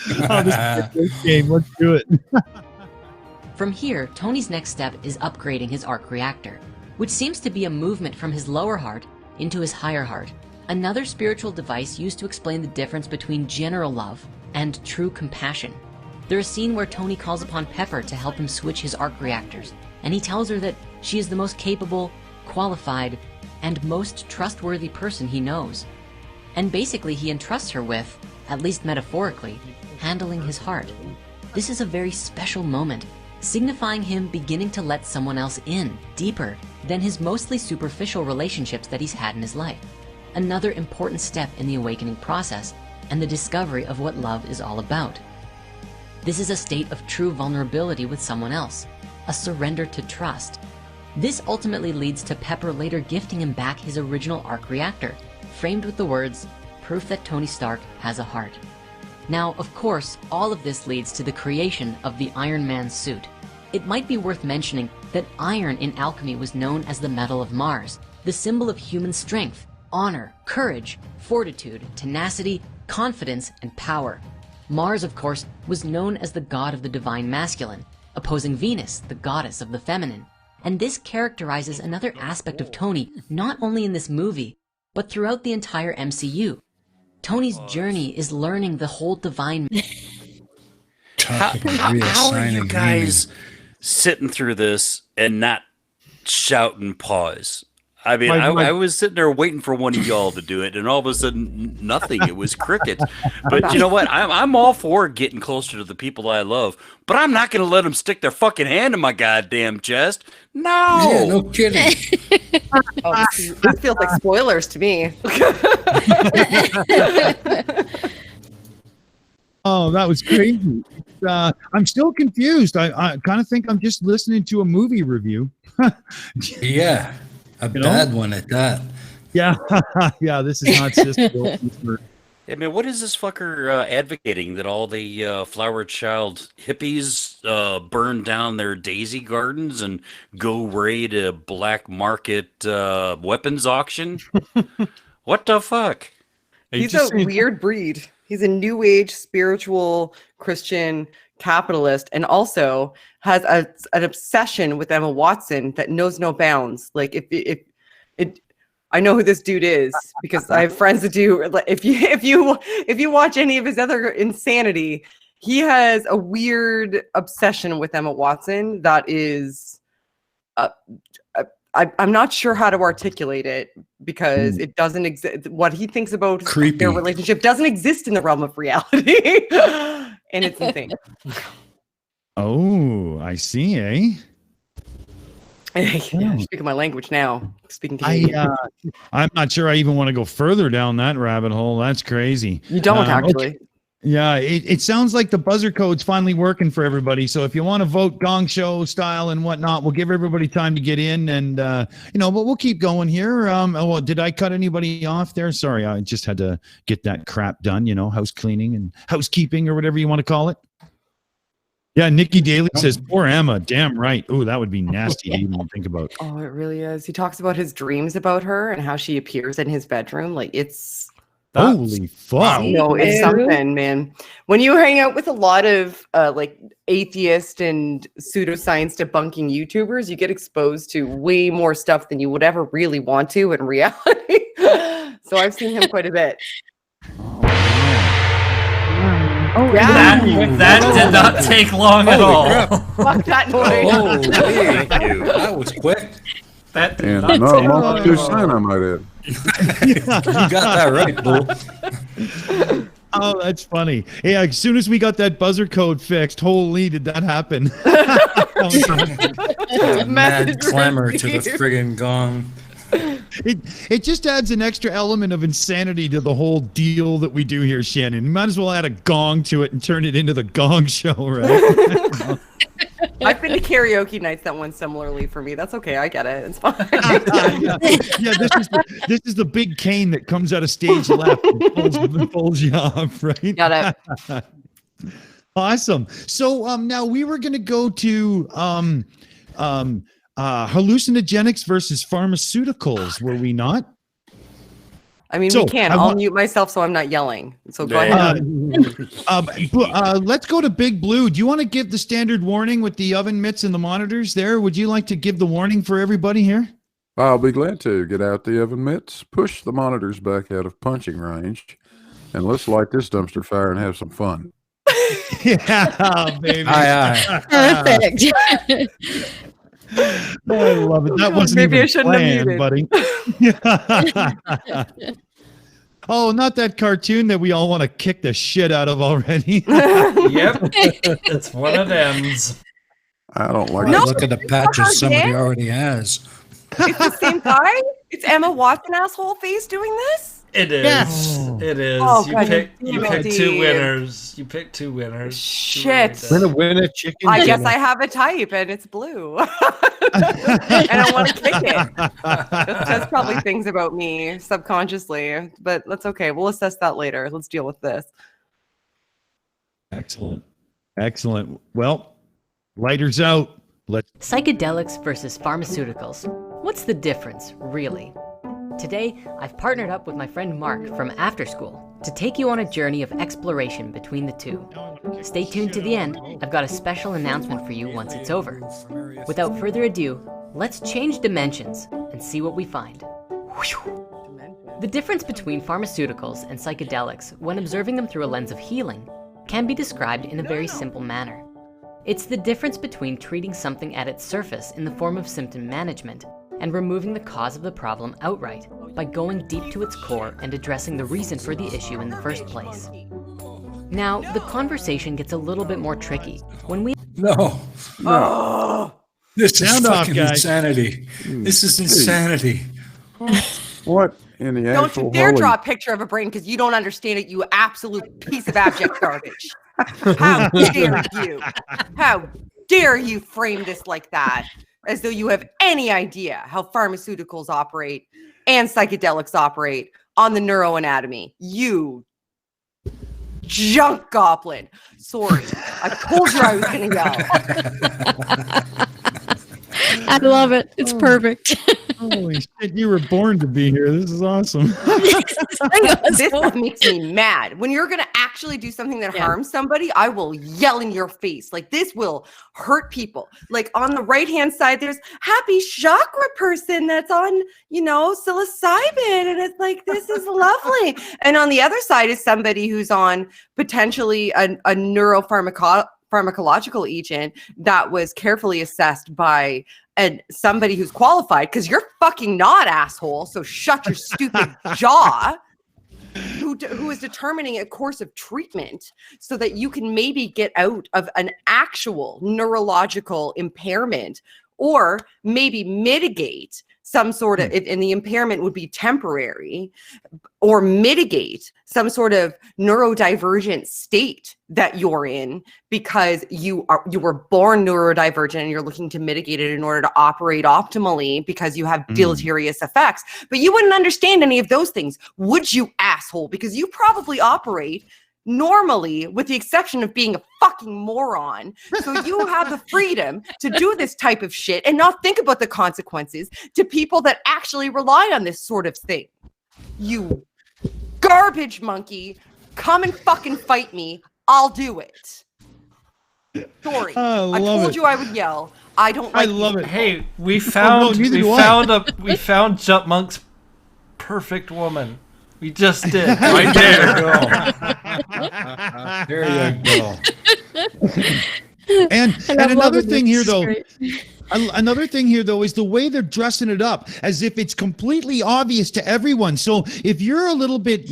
This is a great game. Let's do it. From here, Tony's next step is upgrading his arc reactor, which seems to be a movement from his lower heart into his higher heart, another spiritual device used to explain the difference between general love and true compassion. There's a scene where Tony calls upon Pepper to help him switch his arc reactors, and he tells her that she is the most capable, qualified, and most trustworthy person he knows. And basically he entrusts her with, at least metaphorically, handling his heart. This is a very special moment, signifying him beginning to let someone else in, deeper than his mostly superficial relationships that he's had in his life. Another important step in the awakening process and the discovery of what love is all about. This is a state of true vulnerability with someone else, a surrender to trust. This ultimately leads to Pepper later gifting him back his original arc reactor, framed with the words, "Proof that Tony Stark has a heart." Now, of course, all of this leads to the creation of the Iron Man suit. It might be worth mentioning that iron in alchemy was known as the metal of Mars, the symbol of human strength, honor, courage, fortitude, tenacity, confidence, and power. Mars, of course, was known as the god of the divine masculine, opposing Venus, the goddess of the feminine. And this characterizes another aspect of Tony, not only in this movie, but throughout the entire MCU. Tony's journey is learning the whole divine. How are you guys sitting through this and not shout and pause? I mean, My- I was sitting there waiting for one of y'all to do it, and all of a sudden, nothing. It was crickets. But you know what? I'm all for getting closer to the people I love, but I'm not going to let them stick their fucking hand in my goddamn chest. No. Yeah, no kidding. Oh, this feels like spoilers to me. Oh, that was crazy. I'm still confused. I kind of think I'm just listening to a movie review. Yeah, a bad one at that. Yeah, yeah. This is not Sister. I mean, what is this fucker advocating? That all the flower child hippies burn down their daisy gardens and go raid a black market weapons auction? What the fuck? He's a weird breed. He's a new age spiritual Christian capitalist, and also has an obsession with Emma Watson that knows no bounds. Like if I know who this dude is because I have friends that do. If you watch any of his other insanity, he has a weird obsession with Emma Watson that is. I'm not sure how to articulate it because it doesn't exist. What he thinks about their relationship doesn't exist in the realm of reality, and it's insane. Oh, I see, eh? Yeah, speaking my language now. Speaking Canadian. I'm not sure I even want to go further down that rabbit hole. That's crazy. You don't actually. Okay. Yeah, it sounds like the buzzer code's finally working for everybody. So if you want to vote gong show style and whatnot, we'll give everybody time to get in, and but we'll keep going here. Well, did I cut anybody off there? Sorry, I just had to get that crap done. House cleaning and housekeeping or whatever you want to call it. Yeah, Nikki Daly says, poor Emma. Damn right. Oh, that would be nasty to even think about. Oh, it really is. He talks about his dreams about her and how she appears in his bedroom. Like it's. Holy fuck. No, it's something, man. When you hang out with a lot of like atheist and pseudoscience debunking YouTubers, you get exposed to way more stuff than you would ever really want to in reality. So I've seen him quite a bit. Oh, yeah. That did not take long at all. Fuck that noise. Oh, thank you. That was quick. That did And not not take long long too at all. soon, I might add. You got that right, Bull. Oh, that's funny. Yeah, as soon as we got that buzzer code fixed, holy, did that happen? Mad clamor to the friggin' gong. It just adds an extra element of insanity to the whole deal that we do here, Shannon. You might as well add a gong to it and turn it into the gong show, right? I've been to karaoke nights that went similarly for me. That's okay. I get it. It's fine. Yeah, this is the big cane that comes out of stage left and pulls you off, right? Got it. Awesome. So now we were going to go to hallucinogenics versus pharmaceuticals, were we not? I mean, So, we can. I'll mute myself so I'm not yelling. So go ahead. Let's go to Big Blue. Do you want to give the standard warning with the oven mitts and the monitors there? Would you like to give the warning for everybody here? I'll be glad to. Get out the oven mitts, push the monitors back out of punching range, and let's light this dumpster fire and have some fun. Yeah, baby. Aye, Perfect. I love it. That wasn't Maybe even I shouldn't have planned, buddy. Oh, not that cartoon that we all want to kick the shit out of already. Yep. It's one of them's. I don't like No. it. Look at the patches somebody already has. It's the same guy? It's Emma Watson asshole face doing this? It is. Yes. It is. Oh, you God, picked damn it, two Steve. winners. You picked two winners. Shit. Winner, chicken. I guess dinner. I have a type and it's blue. And I want to kick it. That's probably things about me subconsciously, but that's okay. We'll assess that later. Let's deal with this. Excellent. Well, lighters out. Psychedelics versus pharmaceuticals. What's the difference, really? Today, I've partnered up with my friend Mark from After School to take you on a journey of exploration between the two. Stay tuned to the end. I've got a special announcement for you once it's over. Without further ado, let's change dimensions and see what we find. The difference between pharmaceuticals and psychedelics, when observing them through a lens of healing, can be described in a very simple manner. It's the difference between treating something at its surface in the form of symptom management and removing the cause of the problem outright by going deep to its core and addressing the reason for the issue in the first place. Now, the conversation gets a little bit more tricky when we... No. This is Sound off, fucking guys. insanity. This is insanity. What in the Don't actual you dare holy- draw a picture of a brain because you don't understand it, you absolute piece of abject garbage. How dare you? How dare you frame this like that? As though you have any idea how pharmaceuticals operate and psychedelics operate on the neuroanatomy. You junk goblin. Sorry. I told you I was going to yell. I love it. It's perfect. Holy shit, you were born to be here. This is awesome. This stuff makes me mad. When you're going to actually do something that harms somebody, I will yell in your face. Like, this will hurt people. Like, on the right-hand side, there's happy chakra person that's on, psilocybin. And it's like, this is lovely. And on the other side is somebody who's on potentially a neuropharmacological agent that was carefully assessed by somebody who's qualified, because you're fucking not, asshole. So shut your stupid jaw. Who is determining a course of treatment so that you can maybe get out of an actual neurological impairment, or maybe mitigate some sort of, and the impairment would be temporary, or mitigate some sort of neurodivergent state that you're in because you were born neurodivergent and you're looking to mitigate it in order to operate optimally because you have deleterious effects. But you wouldn't understand any of those things, would you, asshole? Because you probably operate normally, with the exception of being a fucking moron. So you have the freedom to do this type of shit and not think about the consequences to people that actually rely on this sort of thing. You garbage monkey, come and fucking fight me. I'll do it. Sorry. I told you I would yell. I don't like I love it. Hey, we found Jutmonk's perfect woman. We just did. Right there. There you go. And another thing here, though. Another thing here, though, is the way they're dressing it up as if it's completely obvious to everyone. So if you're a little bit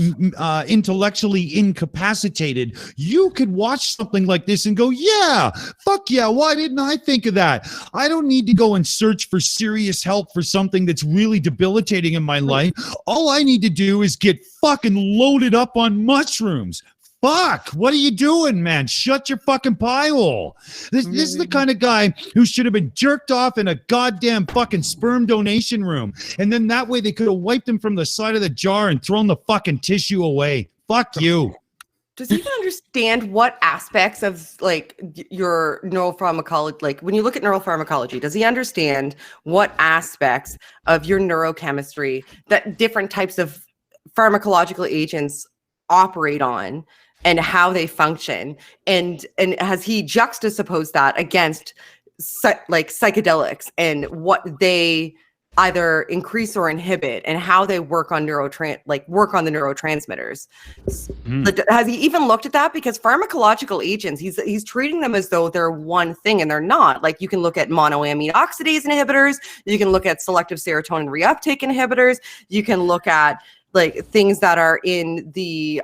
intellectually incapacitated, you could watch something like this and go, yeah, fuck yeah, why didn't I think of that? I don't need to go and search for serious help for something that's really debilitating in my life. All I need to do is get fucking loaded up on mushrooms. Fuck, what are you doing, man? Shut your fucking pie hole. This is the kind of guy who should have been jerked off in a goddamn fucking sperm donation room. And then that way they could have wiped him from the side of the jar and thrown the fucking tissue away. Fuck you. Does he even understand what aspects of like your neuropharmacology, like when you look at neuropharmacology, does he understand what aspects of your neurochemistry that different types of pharmacological agents operate on and how they function? And has he juxtaposed that against like psychedelics and what they either increase or inhibit and how they work on work on the neurotransmitters? Has he even looked at that? Because pharmacological agents, he's treating them as though they're one thing, and they're not. Like, you can look at monoamine oxidase inhibitors, you can look at selective serotonin reuptake inhibitors, you can look at like things that are in the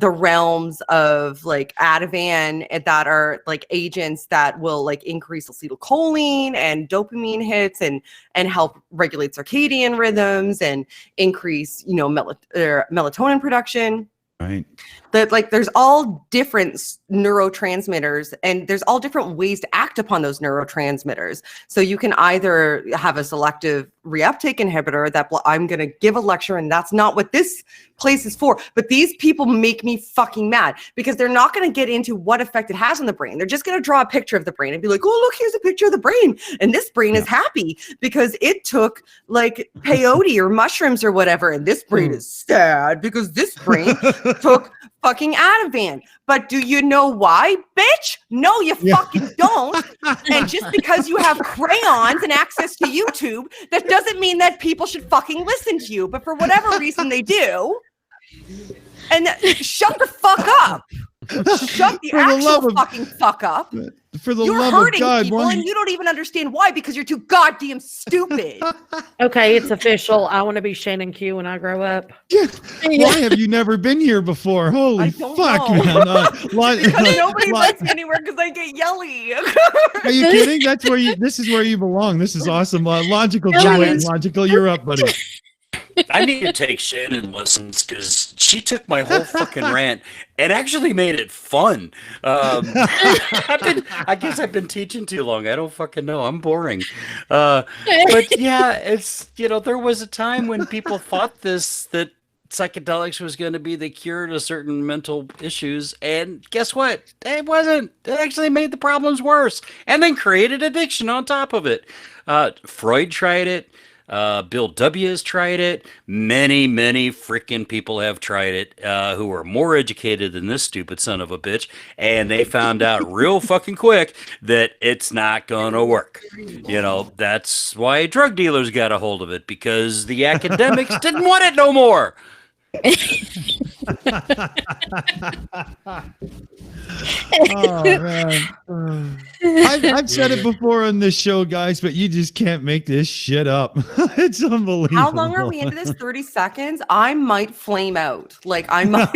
realms of like Ativan, that are like agents that will like increase acetylcholine and dopamine hits and help regulate circadian rhythms and increase melatonin production. Right. That like there's all different neurotransmitters, and there's all different ways to act upon those neurotransmitters. So you can either have a selective reuptake inhibitor that I'm going to give a lecture, and that's not what this place is for. But these people make me fucking mad because they're not going to get into what effect it has on the brain. They're just going to draw a picture of the brain and be like, oh, look, here's a picture of the brain. And this brain is happy because it took like peyote or mushrooms or whatever. And this brain is sad because this brain took fucking Ativan. But do you know why, bitch? No, you fucking don't. And just because you have crayons and access to YouTube, that doesn't mean that people should fucking listen to you. But for whatever reason they do. And shut the fuck up. Shut the actual fucking fuck up. For the You're love of hurting God, people, and you don't even understand why because you're too goddamn stupid. Okay, it's official. I want to be Shannon Q when I grow up. Why have you never been here before? Holy I don't fuck, know. man! Because nobody lets me anywhere because I get yelly. Are you kidding? That's where you. This is where you belong. This is awesome. Logical, Giants. Logical, you're up, buddy. I need to take Shannon lessons because she took my whole fucking rant and actually made it fun. I guess I've been teaching too long. I don't fucking know. I'm boring. But yeah, it's, there was a time when people thought that psychedelics was going to be the cure to certain mental issues. And guess what? It wasn't. It actually made the problems worse and then created addiction on top of it. Freud tried it. Bill W. has tried it. Many freaking people have tried it who are more educated than this stupid son of a bitch. And they found out real fucking quick that it's not going to work. That's why drug dealers got a hold of it because the academics didn't want it no more. Oh man, I've said it before on this show, guys, but you just can't make this shit up. It's unbelievable. How long are we into this? 30 seconds? I might flame out. I might.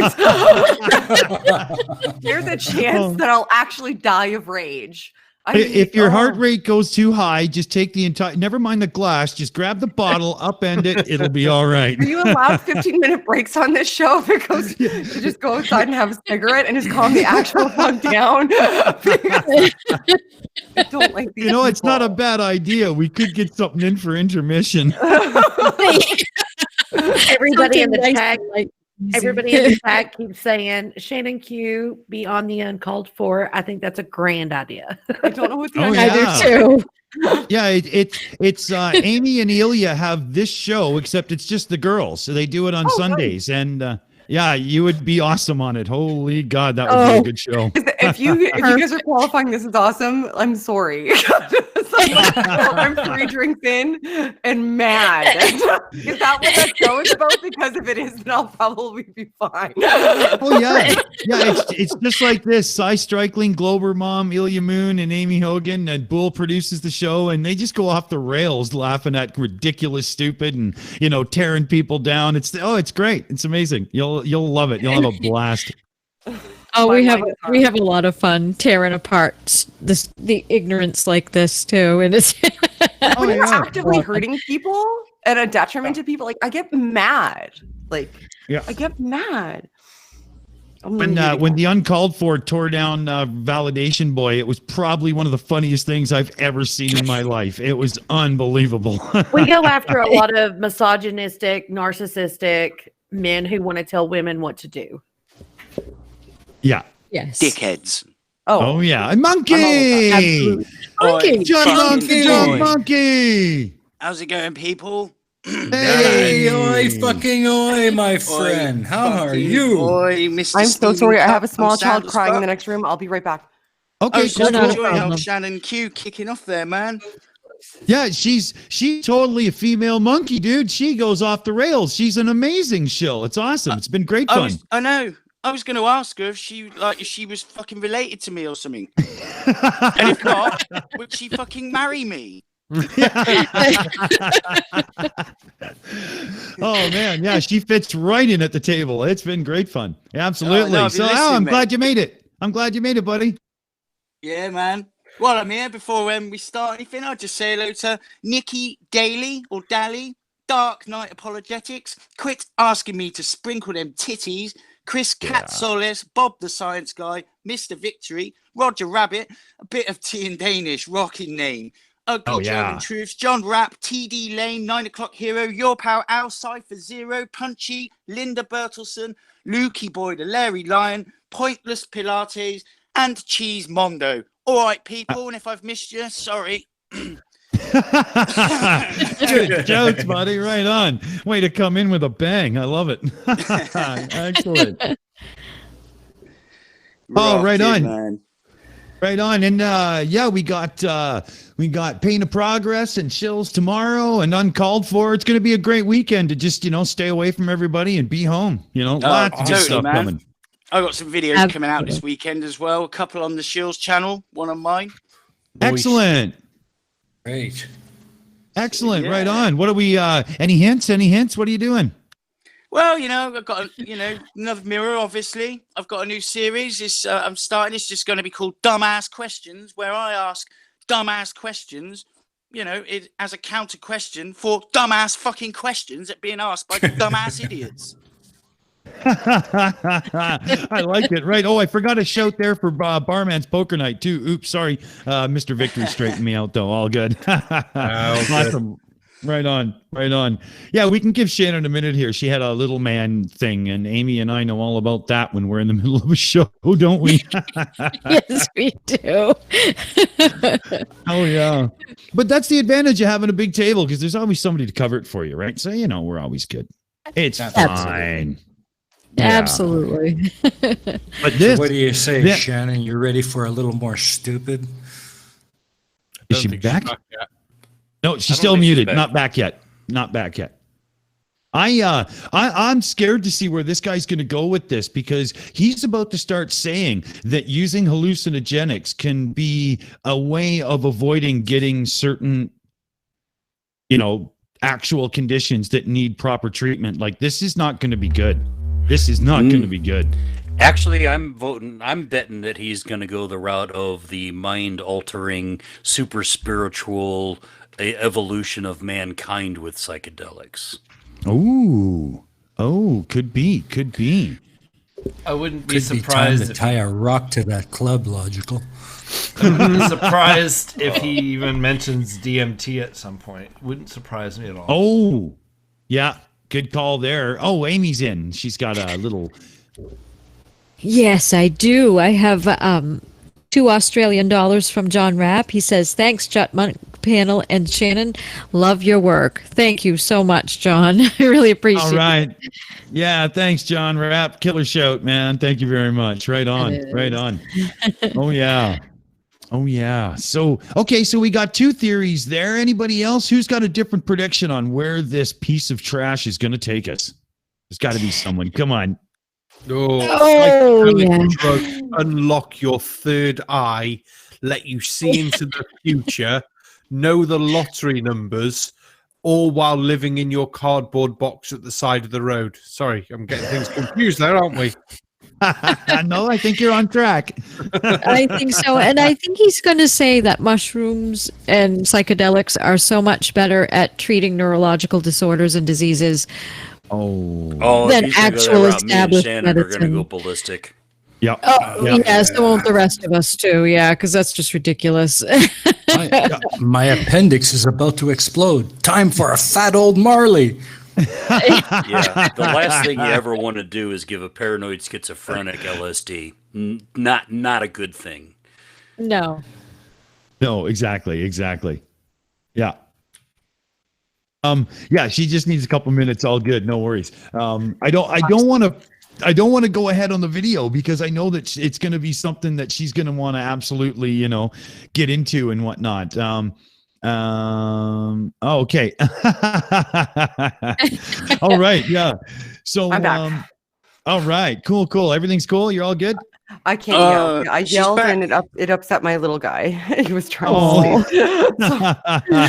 There's a chance that I'll actually die of rage. If your heart rate goes too high, just take the entire, never mind the glass, just grab the bottle, upend it, it'll be all right. Are you allowed 15-minute breaks on this show if it goes to just go outside and have a cigarette and just calm the actual fuck down? I don't like these people. It's not a bad idea. We could get something in for intermission. Everybody in the chat, everybody in the chat keeps saying Shannon Q be on the uncalled for. I think that's a grand idea. I don't know what the I do too. Yeah, it's Aimee and Ilya have this show, except it's just the girls. So they do it on Sundays. Nice. And yeah, you would be awesome on it. Holy God, that would be a good show. If you guys are qualifying, this is awesome. I'm sorry. I'm 3 drinks in and mad. Is that what that show is about? Because if it is, then I'll probably be fine. Oh yeah, it's just like this. Cy Strikeling, Glober Mom, Ilya Moon, and Aimee Hogan, and Bull produces the show, and they just go off the rails, laughing at ridiculous, stupid, and tearing people down. It's great. It's amazing. You'll love it. You'll have a blast. Oh, we have a lot of fun tearing apart the ignorance like this too, and it's when you're actively hurting people at a detriment to people, I get mad. I get mad. When the Uncalled For tore down Validation Boy, it was probably one of the funniest things I've ever seen in my life. It was unbelievable. We go after a lot of misogynistic, narcissistic men who want to tell women what to do. Yeah. Yes. Dickheads. Oh yeah. Monkey. Monkey. Jutmonkthedrunk Monkey. How's it going, people? Hey, oi, fucking oi, my friend. How are you? Oi, Mr. I'm so sorry. I have a small child Sound crying in fuck. the next room. I'll be right back. Okay, Just cool. enjoying Shannon Q kicking off there, man. Yeah, she's totally a female monkey, dude. She goes off the rails. She's an amazing shill. It's awesome. It's been great fun. I know. I was going to ask her if she was fucking related to me or something. And if not, would she fucking marry me? Oh man, yeah, she fits right in at the table. It's been great fun. Absolutely. No, So I'm glad you made it. I'm glad you made it, buddy. Yeah, man. Well, I'm here. Before we start anything, I'll just say hello to Nikki Daly or Dally, Dark Knight Apologetics. Quit asking me to sprinkle them titties. Chris Cat Solis, Bob the Science Guy, Mr. Victory, Roger Rabbit, a bit of tea and Danish, rocking name. Ugly German Truths, John Rapp, TD Lane, 9 o'clock Hero, Your Pal, Al Cypher Zero, Punchy, Linda Bertelson, Lukey Boy, the Larry Lion, Pointless Pilates, and Cheese Mondo. All right, people, and if I've missed you, sorry. Good jokes, buddy. Right on. Way to come in with a bang. I love it. Excellent. Right on. Man. Right on. And we got Pain of Progress and Shills tomorrow and Uncalled For. It's going to be a great weekend to just, stay away from everybody and be home. Lots of good stuff coming. I got some videos coming out this weekend as well. A couple on the Shills channel, one on mine. Excellent. Great. Excellent. Right on. What are we, any hints? Any hints? What are you doing? Well, I've got, another mirror, obviously. I've got a new series. I'm starting. It's just going to be called Dumbass Questions, where I ask dumbass questions, as a counter question for dumbass fucking questions that are being asked by dumbass idiots. I like it. Right. Oh, I forgot a shout there for Barman's Poker Night too. Oops, sorry. Mr. Victory straightened me out though. All good. Awesome. Right on. Right on. Yeah, we can give Shannon a minute here. She had a little man thing, and Aimee and I know all about that when we're in the middle of a show, don't we? Yes, we do. Oh yeah. But that's the advantage of having a big table, because there's always somebody to cover it for you, right? So we're always good. It's fine. Yeah. Absolutely. But this, So what do you say, Shannon? You ready for a little more stupid? Is she back? No, she's still muted. Not back yet. Not back yet. I'm scared to see where this guy's going to go with this, because he's about to start saying that using hallucinogenics can be a way of avoiding getting certain, actual conditions that need proper treatment. Like, this is not going to be good. This is not going to be good. Actually, I'm betting that he's going to go the route of the mind-altering, super spiritual evolution of mankind with psychedelics. Oh, could be. I wouldn't be Could surprised be time to tie a rock to that club, logical. I wouldn't be surprised if he even mentions DMT at some point. Wouldn't surprise me at all. Oh, yeah. Good call there. Oh, Aimee's in. She's got a little... Yes, I do. I have $2 Australian from John Rapp. He says, thanks, Jutmonk panel and Shannon. Love your work. Thank you so much, John. I really appreciate it. All right. Yeah, thanks, John Rapp. Killer shout, man. Thank you very much. Right on. Right on. Oh, yeah. Oh, yeah. So we got two theories there. Anybody else who's got a different prediction on where this piece of trash is going to take us? There's got to be someone. Come on. Drugs unlock your third eye, let you see into the future, know the lottery numbers, all while living in your cardboard box at the side of the road. Sorry, I'm getting things confused there, aren't we? No, I think you're on track. I think so. And I think he's going to say that mushrooms and psychedelics are so much better at treating neurological disorders and diseases than actual established Shannon are going to go ballistic. Yeah. So won't the rest of us too. Yeah, because that's just ridiculous. My appendix is about to explode. Time for a fat old Marley. Yeah, the last thing you ever want to do is give a paranoid schizophrenic LSD. Not a good thing. No, exactly. Yeah. Yeah, she just needs a couple minutes. All good. No worries. I don't want to go ahead on the video, because I know that it's going to be something that she's going to want to absolutely, get into and whatnot. Okay. All right. Yeah. So, I'm back. all right. Cool. Everything's cool. You're all good. I can't yell. I yelled and it upset my little guy. He was trying to sleep.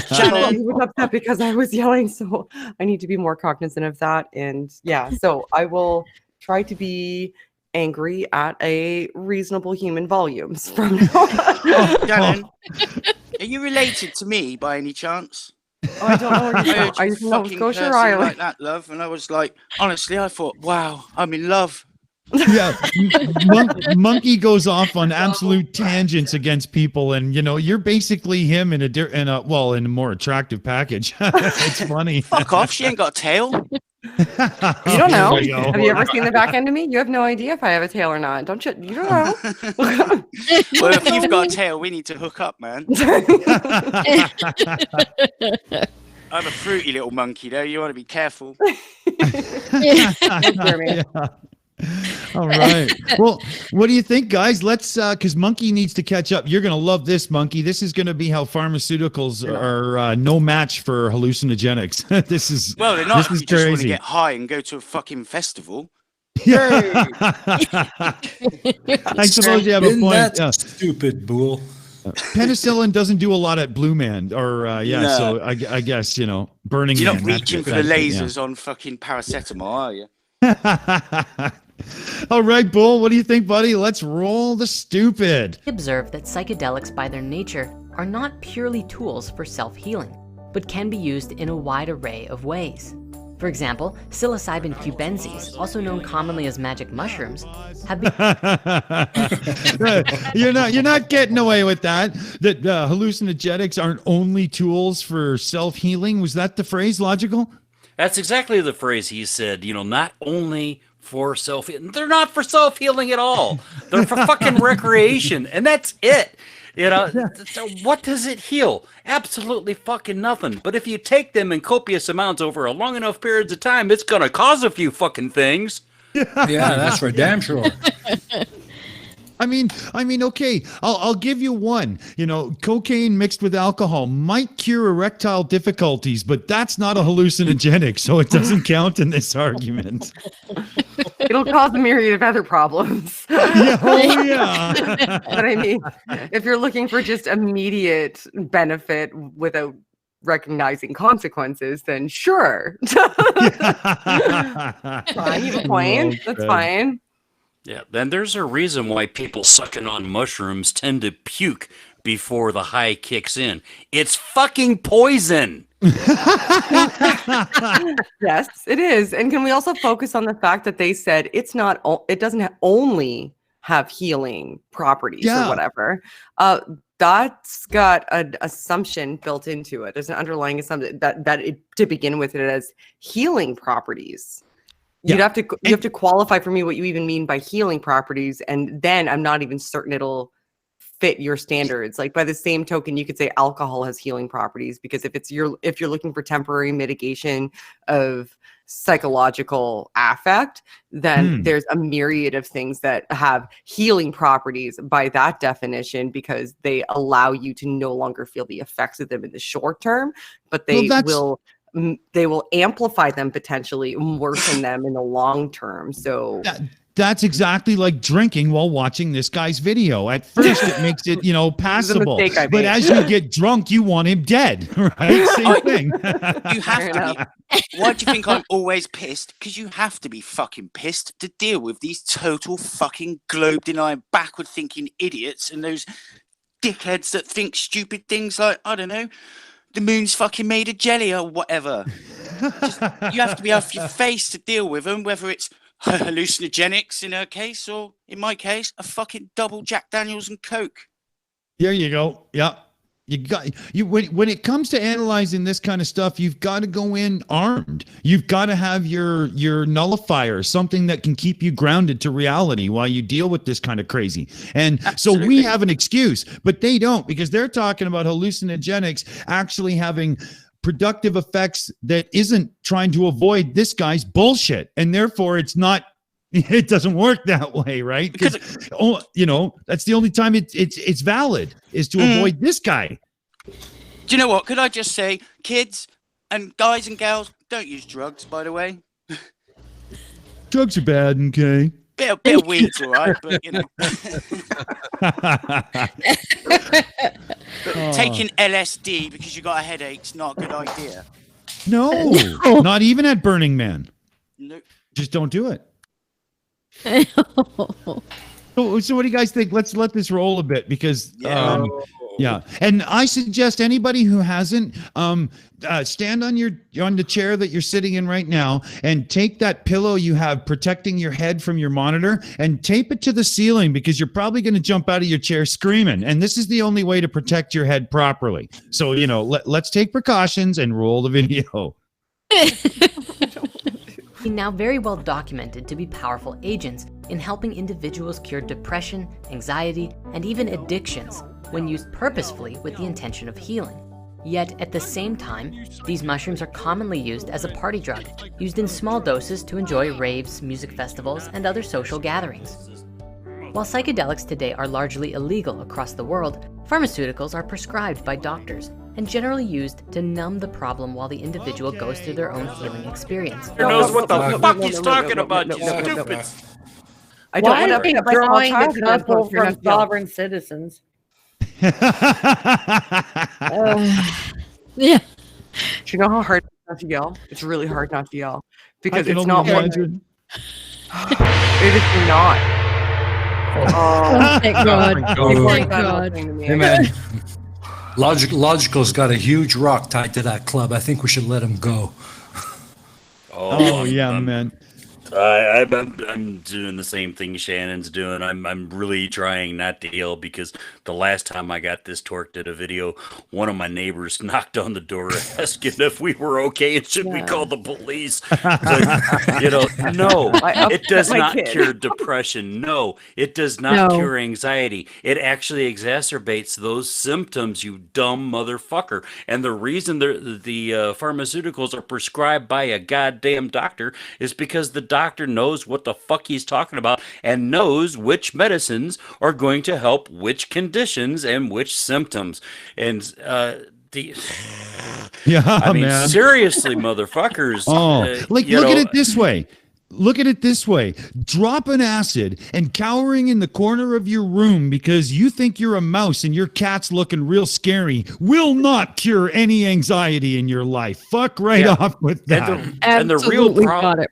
So he was upset because I was yelling. So I need to be more cognizant of that. And so I will try to be angry at a reasonable human volumes from now on. Shannon, are you related to me by any chance? Oh, I don't know where you're from. Are you from Nova Scotia or Ireland? Like that, love. And I was like, honestly, I thought, wow, I'm in love. Yeah, Monkey goes off on absolute tangents against people, and you're basically him in a more attractive package. It's funny. Fuck off! She ain't got a tail. You don't know. Have you ever seen the back end of me? You have no idea if I have a tail or not. Don't you? You don't know. Well, if you've got a tail, we need to hook up, man. I'm a fruity little monkey, though. You want to be careful. All right. Well, what do you think, guys? Let's because Monkey needs to catch up. You're gonna love this, Monkey. This is gonna be how pharmaceuticals are no match for hallucinogenics. This is well, they're not. This is you just want to crazy. get high and go to a fucking festival. I suppose you have a Isn't point. that stupid, Boole? Penicillin doesn't do a lot at Blue Man, or No. so I guess Burning You're Man. not reaching for the lasers on fucking paracetamol, are you? All right, Bull, what do you think, buddy? Let's roll the stupid. We observe that psychedelics by their nature are not purely tools for self-healing, but can be used in a wide array of ways. For example, psilocybin cubensis, also known commonly as magic mushrooms, have been... You're not getting away with that. That hallucinogenics aren't only tools for self-healing. Was that the phrase, Logical? That's exactly the phrase he said. Not only for self-healing. They're not for self-healing at all. They're for fucking recreation, and that's it. So what does it heal? Absolutely fucking nothing. But if you take them in copious amounts over a long enough periods of time, it's gonna cause a few fucking things. Yeah, that's for damn sure. I mean, okay, I'll give you one. Cocaine mixed with alcohol might cure erectile difficulties, but that's not a hallucinogenic, so it doesn't count in this argument. It'll cause a myriad of other problems. Yeah, yeah. But I mean, if you're looking for just immediate benefit without recognizing consequences, then sure. Fine, you have a point. That's fine. Yeah, then there's a reason why people sucking on mushrooms tend to puke before the high kicks in. It's fucking poison. Yes, it is. And can we also focus on the fact that they said it doesn't only have healing properties or whatever. That's got an assumption built into it. There's an underlying assumption that it, to begin with, it has healing properties. You have to qualify for me what you even mean by healing properties, and then I'm not even certain it'll fit your standards. Like, by the same token, you could say alcohol has healing properties, because if you're looking for temporary mitigation of psychological affect, then there's a myriad of things that have healing properties by that definition, because they allow you to no longer feel the effects of them in the short term, but they will amplify them, potentially worsen them in the long term. So that's exactly like drinking while watching this guy's video. At first, it makes it, passable. But as you get drunk, you want him dead, right? Same thing. You have to be. Why do you think I'm always pissed? Because you have to be fucking pissed to deal with these total fucking globe-denying, backward-thinking idiots and those dickheads that think stupid things like, I don't know, the moon's fucking made of jelly or whatever. You have to be off your face to deal with them, whether it's hallucinogenics in her case, or in my case, a fucking double Jack Daniels and Coke. There you go. Yeah. When it comes to analyzing this kind of stuff, you've got to go in armed. You've got to have your nullifier, something that can keep you grounded to reality while you deal with this kind of crazy. And so we have an excuse, but they don't, because they're talking about hallucinogenics actually having productive effects that isn't trying to avoid this guy's bullshit. And therefore it doesn't work that way, right? Because that's the only time it's valid, is to avoid this guy. Do you know what? Could I just say, kids and guys and gals, don't use drugs, by the way. Drugs are bad, okay? Bit of weed's all right, but But taking LSD because you got a headache's not a good idea. No, not even at Burning Man. Nope. Just don't do it. So what do you guys think? Let's let this roll a bit, because and I suggest anybody who hasn't stand on the chair that you're sitting in right now and take that pillow you have protecting your head from your monitor and tape it to the ceiling, because you're probably going to jump out of your chair screaming, and this is the only way to protect your head properly. So let's take precautions and roll the video. Now very well documented to be powerful agents in helping individuals cure depression, anxiety, and even addictions when used purposefully with the intention of healing. Yet at the same time, these mushrooms are commonly used as a party drug, used in small doses to enjoy raves, music festivals, and other social gatherings. While psychedelics today are largely illegal across the world, pharmaceuticals are prescribed by doctors, and generally used to numb the problem while the individual goes through their own healing experience. Who knows what the fuck he's talking about, you stupid. I don't Why want is to he pick up my small drawing child the who has couple both your from nephew. sovereign citizens? Yeah. Do you know how hard it's not to yell? It's really hard not to yell because I can it's only not one. imagine. It is not. Oh, thank God. God. Thank God. Hey, man. Logical's got a huge rock tied to that club. I think we should let him go. Oh, yeah, man. I'm doing the same thing Shannon's doing. I'm really trying not to yell because the last time I got this torqued at a video, one of my neighbors knocked on the door asking if we were okay and should we call the police. No, it does not cure depression. No, it does not cure anxiety. It actually exacerbates those symptoms, you dumb motherfucker. And the reason the pharmaceuticals are prescribed by a goddamn doctor is because the doctor knows what the fuck he's talking about and knows which medicines are going to help which conditions and which symptoms. And man. seriously, motherfuckers. Look at it this way. Look at it this way. Drop an acid and cowering in the corner of your room because you think you're a mouse and your cat's looking real scary will not cure any anxiety in your life. Fuck off with that. And the real problem.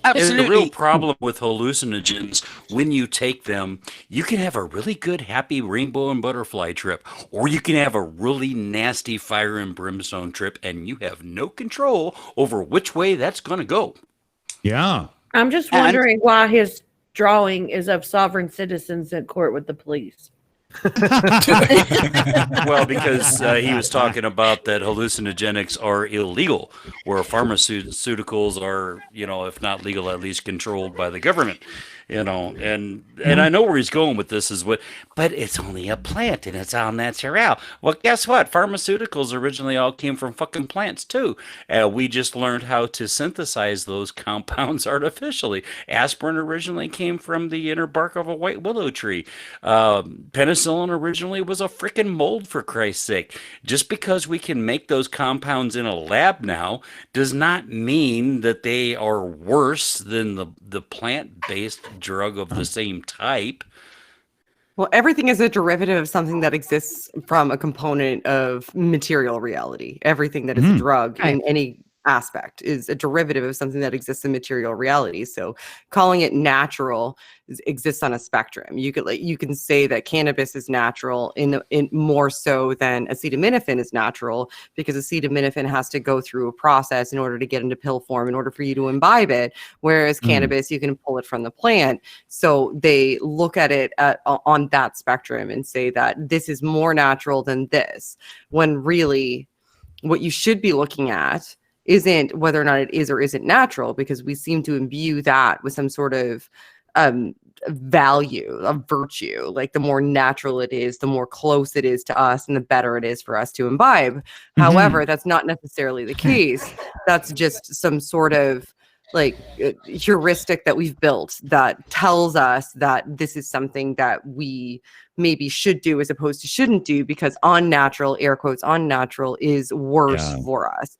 Absolutely. The real problem with hallucinogens, when you take them, you can have a really good, happy rainbow and butterfly trip, or you can have a really nasty fire and brimstone trip, and you have no control over which way that's going to go. Yeah. I'm just wondering why his drawing is of sovereign citizens in court with the police. Well, because he was talking about that hallucinogenics are illegal, where pharmaceuticals are, if not legal, at least controlled by the government. And I know where he's going with this but it's only a plant and it's all natural. Well, guess what? Pharmaceuticals originally all came from fucking plants too. We just learned how to synthesize those compounds artificially. Aspirin originally came from the inner bark of a white willow tree. Penicillin originally was a freaking mold, for Christ's sake. Just because we can make those compounds in a lab now does not mean that they are worse than the plant-based drug of the same type. Well, everything is a derivative of something that exists from a component of material reality. Everything that is a drug in any aspect is a derivative of something that exists in material reality. So calling it natural exists on a spectrum. You can say that cannabis is natural in more so than acetaminophen is natural, because acetaminophen has to go through a process in order to get into pill form in order for you to imbibe it, whereas cannabis, you can pull it from the plant. So they look at it on that spectrum and say that this is more natural than this, when really what you should be looking at isn't whether or not it is or isn't natural, because we seem to imbue that with some sort of value, of virtue. Like the more natural it is, the more close it is to us and the better it is for us to imbibe. However, that's not necessarily the case. That's just some sort of like heuristic that we've built that tells us that this is something that we maybe should do as opposed to shouldn't do, because unnatural, air quotes, unnatural is worse for us.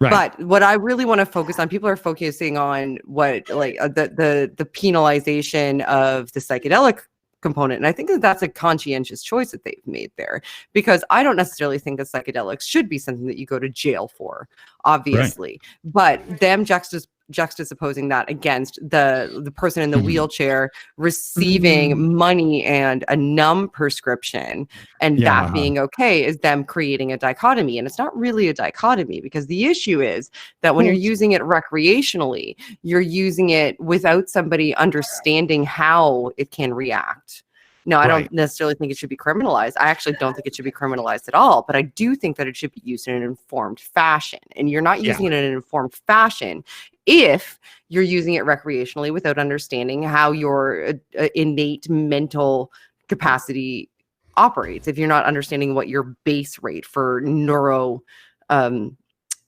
Right. But what I really want to focus on, people are focusing on what the penalization of the psychedelic component. And I think that's a conscientious choice that they've made there, because I don't necessarily think that psychedelics should be something that you go to jail for, obviously. Right. But them juxtaposing that against the person in the wheelchair receiving money and a numb prescription and that being okay is them creating a dichotomy. And it's not really a dichotomy, because the issue is that when you're using it recreationally, you're using it without somebody understanding how it can react. No, I don't necessarily think it should be criminalized. I actually don't think it should be criminalized at all, but I do think that it should be used in an informed fashion. And you're not using it in an informed fashion if you're using it recreationally without understanding how your innate mental capacity operates. If you're not understanding what your base rate for neuro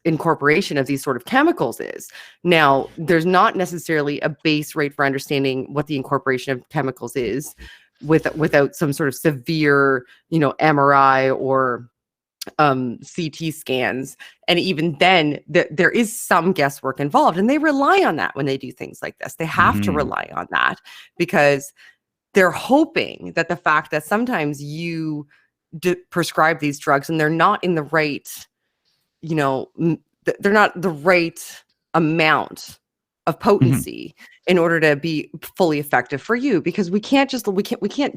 incorporation of these sort of chemicals is. Now, there's not necessarily a base rate for understanding what the incorporation of chemicals is without some sort of severe, MRI or CT scans, and even then there is some guesswork involved, and they rely on that when they do things like this. They have to rely on that because they're hoping that the fact that sometimes you prescribe these drugs and they're not in the right, they're not the right amount of potency in order to be fully effective for you, because we can't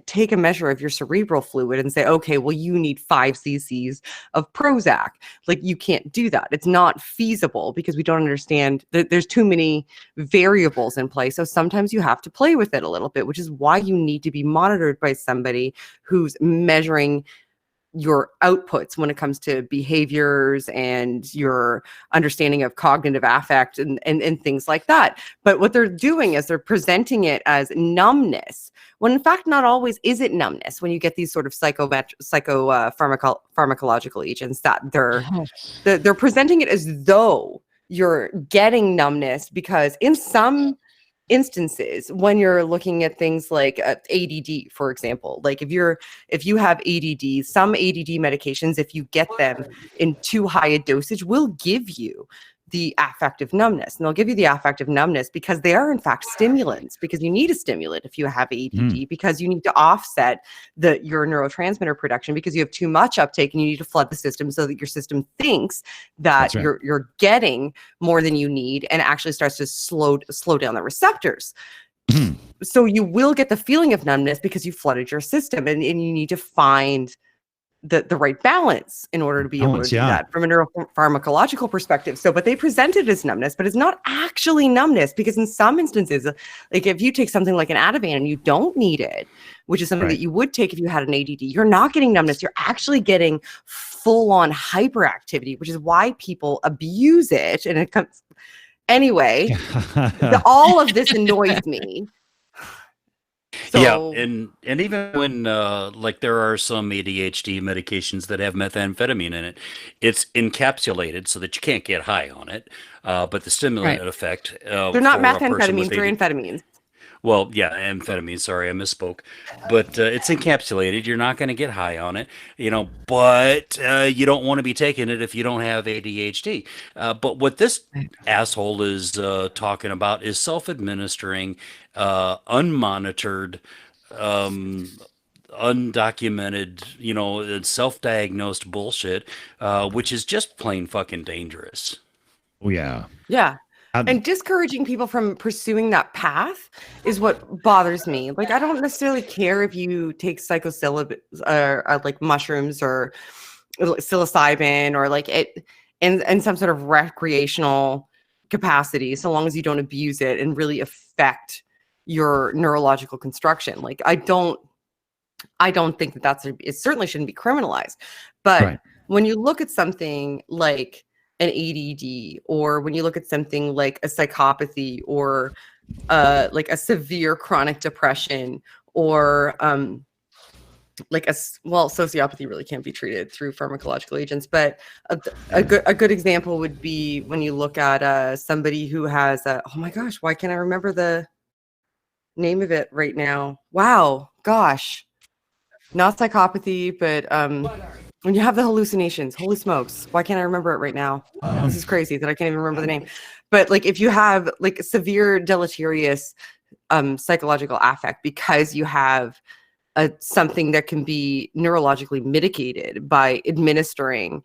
take a measure of your cerebral fluid and say, okay, well, you need 5 cc's of Prozac. Like, you can't do that. It's not feasible because we don't understand that there's too many variables in play. So sometimes you have to play with it a little bit, which is why you need to be monitored by somebody who's measuring your outputs when it comes to behaviors and your understanding of cognitive affect and things like that. But what they're doing is they're presenting it as numbness, when in fact not always is it numbness when you get these sort of pharmacological agents that they're presenting it as though you're getting numbness, because in some instances when you're looking at things like ADD, for example, like if you have ADD, some ADD medications, if you get them in too high a dosage, will give you the affective numbness. And they'll give you the affective numbness because they are in fact stimulants, because you need a stimulant if you have ADD, because you need to offset your neurotransmitter production, because you have too much uptake and you need to flood the system so that your system thinks that you're getting more than you need, and actually starts to slow down the receptors. So you will get the feeling of numbness because you flooded your system, and you need to find the right balance in order to be able to do that from a neuropharmacological perspective. So, but they present it as numbness, but it's not actually numbness, because in some instances, like if you take something like an Ativan and you don't need it, which is something that you would take if you had an ADD, you're not getting numbness. You're actually getting full-on hyperactivity, which is why people abuse it. And it comes anyway. All of this annoys me. So, and even when like there are some ADHD medications that have methamphetamine in it, it's encapsulated so that you can't get high on it. But the stimulant effect, they're not methamphetamines, they're amphetamines. Well, yeah, amphetamine. Sorry, I misspoke. But it's encapsulated. You're not going to get high on it, but you don't want to be taking it if you don't have ADHD. But what this asshole is talking about is self-administering, unmonitored, undocumented, self-diagnosed bullshit, which is just plain fucking dangerous. Oh, yeah. Yeah. And discouraging people from pursuing that path is what bothers me. Like, I don't necessarily care if you take psilocybin or like mushrooms or psilocybin or like it in some sort of recreational capacity, so long as you don't abuse it and really affect your neurological construction. Like, I don't think that it certainly shouldn't be criminalized. But when you look at something like an ADD, or when you look at something like a psychopathy, or like a severe chronic depression, or sociopathy really can't be treated through pharmacological agents. But a good example would be when you look at somebody who has oh my gosh, why can't I remember the name of it right now? Wow, gosh, not psychopathy, but when you have the hallucinations, holy smokes, why can't I remember it right now? This is crazy that I can't even remember the name. But like, if you have like severe deleterious psychological affect because you have something that can be neurologically mitigated by administering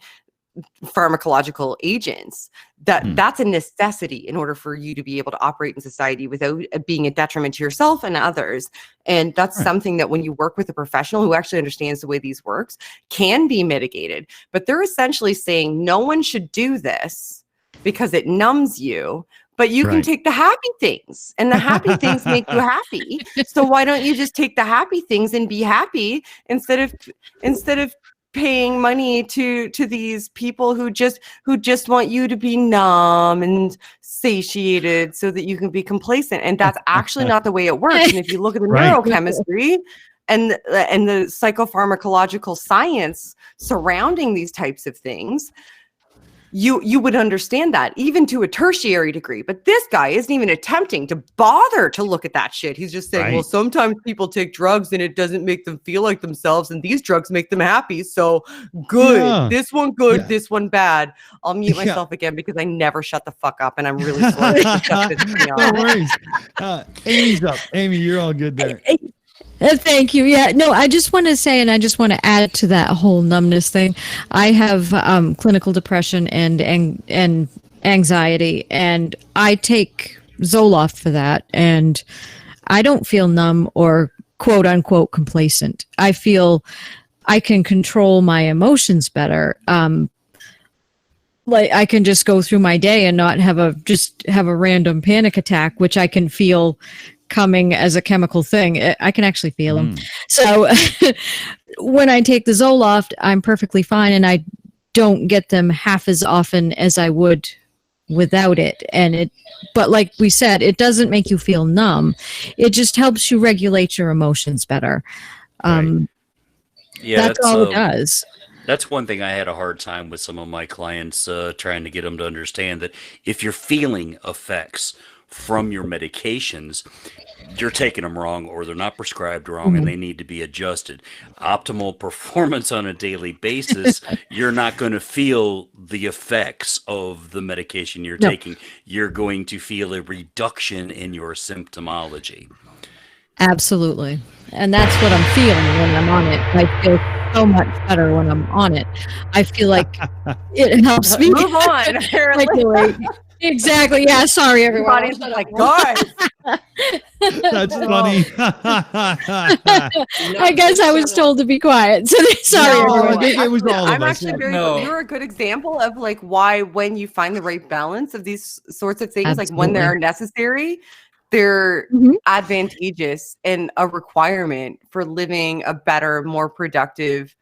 pharmacological agents, that's a necessity in order for you to be able to operate in society without being a detriment to yourself and others. And that's something that when you work with a professional who actually understands the way these works, can be mitigated. But they're essentially saying no one should do this because it numbs you, but you can take the happy things, and the happy things make you happy. So why don't you just take the happy things and be happy instead of paying money to these people who just want you to be numb and satiated so that you can be complacent? And that's actually not the way it works. And if you look at the neurochemistry and the psychopharmacological science surrounding these types of things, you would understand that even to a tertiary degree. But this guy isn't even attempting to bother to look at that shit. He's just saying, well, sometimes people take drugs and it doesn't make them feel like themselves, and these drugs make them happy. So good. Yeah. This one good, this one bad. I'll mute myself again because I never shut the fuck up, and I'm really sorry. No worries. Amy's up. Aimee, you're all good there. Thank you. Yeah, no, I just want to say, and I just want to add to that whole numbness thing. I have clinical depression and anxiety, and I take Zoloft for that, and I don't feel numb or quote unquote complacent. I feel I can control my emotions better. Like I can just go through my day and not have a random panic attack, which I can feel coming as a chemical thing. I can actually feel them. So when I take the Zoloft, I'm perfectly fine, and I don't get them half as often as I would without it. But like we said, it doesn't make you feel numb. It just helps you regulate your emotions better. Yeah, that's all it does. That's one thing I had a hard time with some of my clients, trying to get them to understand that if you're feeling effects from your medications, you're taking them wrong, or they're not prescribed wrong, and they need to be adjusted. Optimal performance on a daily basis, you're not going to feel the effects of the medication you're taking. You're going to feel a reduction in your symptomology. Absolutely. And that's what I'm feeling when I'm on it. I feel so much better when I'm on it. I feel like it helps me move on. Regulate. Exactly. Yeah. Sorry, everyone. Everybody's like, guys. That's funny. I guess I was told to be quiet. So sorry, everyone. I think it was all of I'm us. actually you're a good example of like why when you find the right balance of these sorts of things, like when they're necessary, they're advantageous and a requirement for living a better, more productive,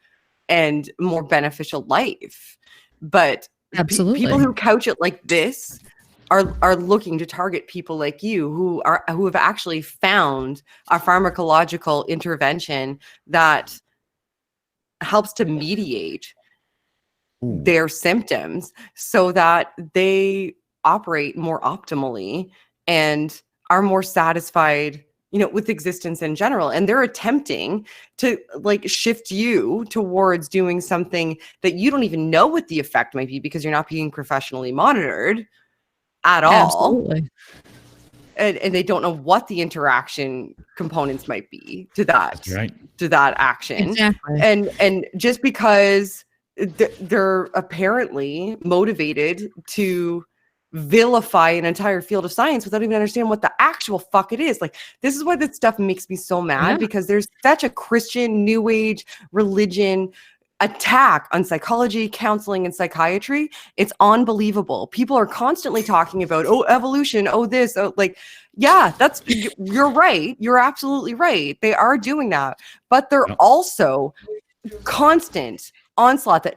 and more beneficial life. But absolutely, people who couch it like this are looking to target people like you who have actually found a pharmacological intervention that helps to mediate their symptoms so that they operate more optimally and are more satisfied, with existence in general. And they're attempting to like shift you towards doing something that you don't even know what the effect might be because you're not being professionally monitored at all. Absolutely. And they don't know what the interaction components might be to that, to that action. Exactly. And just because they're apparently motivated to vilify an entire field of science without even understanding what the actual fuck it is. Like, this is why this stuff makes me so mad, because there's such a Christian new age religion attack on psychology, counseling, and psychiatry. It's unbelievable. People are constantly talking about, evolution, this, yeah, you're right. You're absolutely right. They are doing that, but they're also constant onslaught that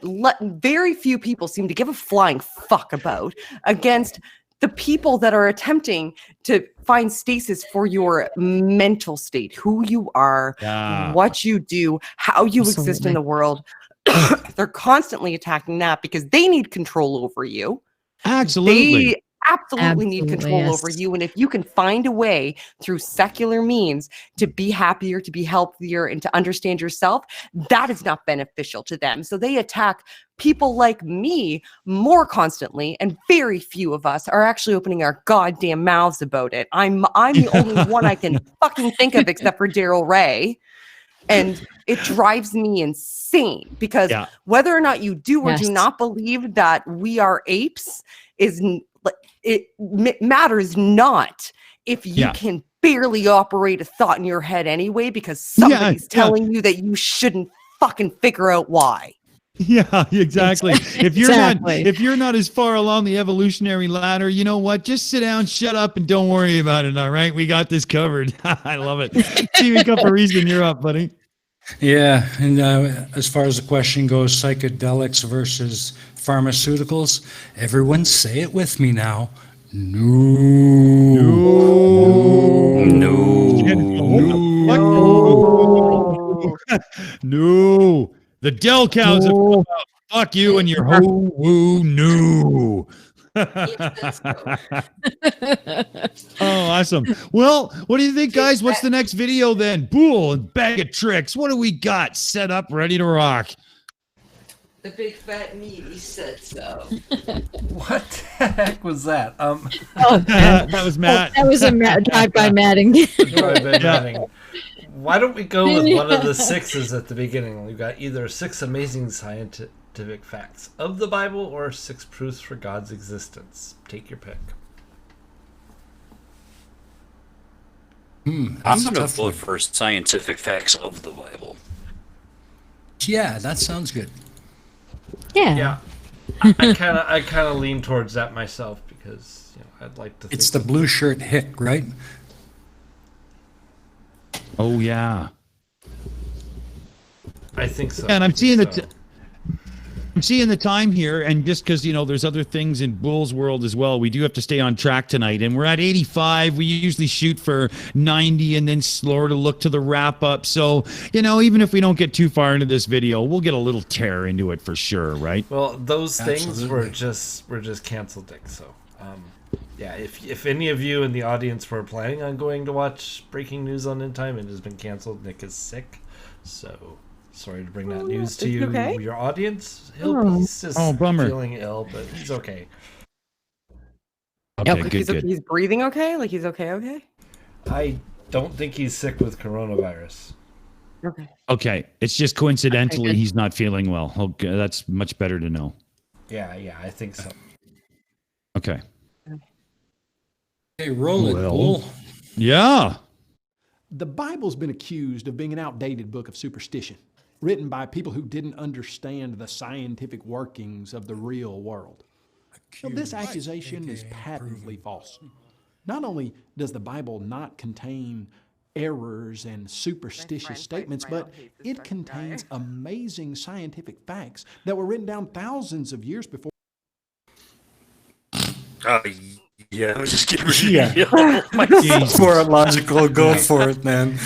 very few people seem to give a flying fuck about against the people that are attempting to find stasis for your mental state, who you are, what you do, how you exist in the world. They're constantly attacking that because they need control over you. Absolutely. They absolutely need control over you. And if you can find a way through secular means to be happier, to be healthier, and to understand yourself, that is not beneficial to them. So they attack people like me more constantly, and very few of us are actually opening our goddamn mouths about it. I'm the only one I can fucking think of except for Daryl Ray. And it drives me insane because whether or not you do or do not believe that we are apes matters not if you can barely operate a thought in your head anyway because somebody's telling you that you shouldn't fucking figure out why. Yeah, exactly. If you're not as far along the evolutionary ladder, you know what? Just sit down, shut up, and don't worry about it. All right, we got this covered. I love it. Steven Cup-Reason, you're up, buddy. Yeah, and as far as the question goes, psychedelics versus pharmaceuticals, everyone say it with me now. No. The Del cows have come out. Fuck you and your ho woo no. Oh, awesome. Well, what do you think, guys? What's the next video then? Boole and Bag of Tricks. What do we got set up, ready to rock? The big fat meaty said so. What the heck was that? That was Matt. That was a drive-by matting. Drive-by matting. Why don't we go with one of the sixes at the beginning? We've got either 6 amazing scientific facts of the Bible or 6 proofs for God's existence. Take your pick. I'm going to vote for scientific facts of the Bible. Yeah, that sounds good. Yeah. I kind of lean towards that myself because I'd like to. It's the blue shirt hick, right? Oh yeah. I think so. And I'm seeing I'm seeing the time here, and just because there's other things in Boole's world as well, we do have to stay on track tonight, and we're at 85. We usually shoot for 90 and then slower to look to the wrap up. So even if we don't get too far into this video, we'll get a little tear into it for sure, right? Well, those things Absolutely. were just canceled, Dick. So yeah, if any of you in the audience were planning on going to watch breaking news on In Time, it has been canceled. Nick is sick, so sorry to bring that news to you, your audience. He's just bummer. feeling ill, but he's okay. Okay, Like good. he's breathing okay? Like he's okay? I don't think he's sick with coronavirus. Okay. Okay, it's just coincidentally Okay, good. he's not feeling well. Okay, that's much better to know. Yeah, I think so. Okay. Hey, roll it, Well. Bull. Yeah. The Bible's been accused of being an outdated book of superstition, written by people who didn't understand the scientific workings of the real world. Now, this accusation is patently false. Not only does the Bible not contain errors and superstitious statements, but it contains amazing scientific facts that were written down thousands of years before. Yeah, I was just getting ready. For it logical, go for it, man.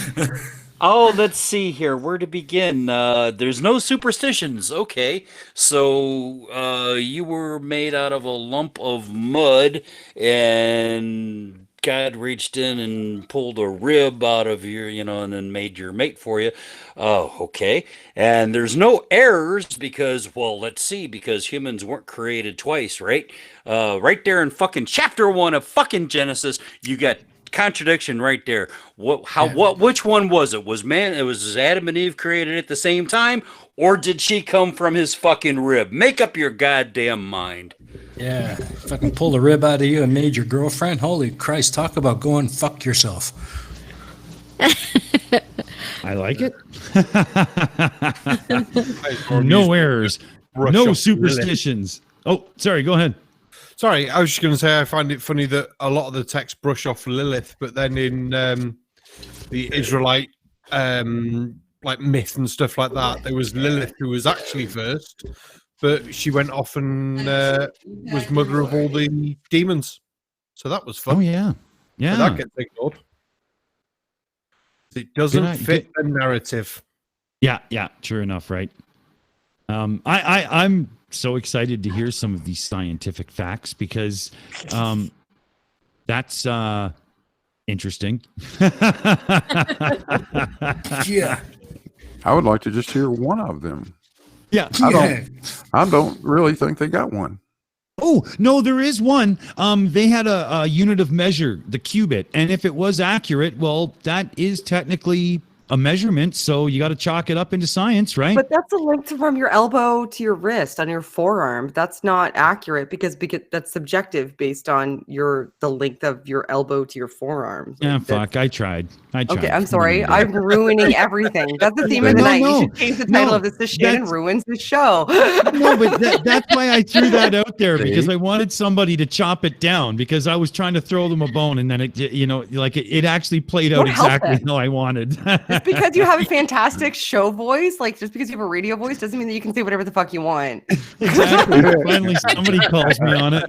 Oh, let's see here. Where to begin? There's no superstitions. Okay. So, you were made out of a lump of mud, and God reached in and pulled a rib out of your, and then made your mate for you. Oh, okay. And there's no errors because, well, let's see, because humans weren't created twice, right? Right there in fucking chapter 1 of fucking Genesis, you got contradiction right there. Which one was it? Was Adam and Eve created at the same time, or did she come from his fucking rib? Make up your goddamn mind. Yeah, fucking pulled a rib out of you and made your girlfriend. Holy Christ, talk about going fuck yourself. I like it. No errors. No superstitions. Oh, sorry. Go ahead. Sorry, I was just going to say I find it funny that a lot of the text brush off Lilith, but then in the Israelite like myth and stuff like that, there was Lilith who was actually first, but she went off and was mother of all the demons. So that was fun. Oh yeah, But that gets ignored. It doesn't fit the narrative. Yeah. True enough, right? I'm so excited to hear some of these scientific facts because that's interesting. Yeah. I would like to just hear one of them. Yeah. I don't really think they got one. Oh, no, there is one. They had a unit of measure, the cubit. And if it was accurate, well, that is technically a measurement. So you got to chalk it up into science, right? But that's a length from your elbow to your wrist on your forearm. That's not accurate because that's subjective based on the length of your elbow to your forearm. Yeah, fuck. I tried. Okay, I'm sorry. I'm ruining everything. That's the theme of the night. You should change the title of this to Shannon Ruins the Show. No, but that's why I threw that out there because I wanted somebody to chop it down because I was trying to throw them a bone and then it actually played out exactly how I wanted. Just because you have a fantastic show voice, like just because you have a radio voice doesn't mean that you can say whatever the fuck you want. Exactly. Finally, somebody calls me on it.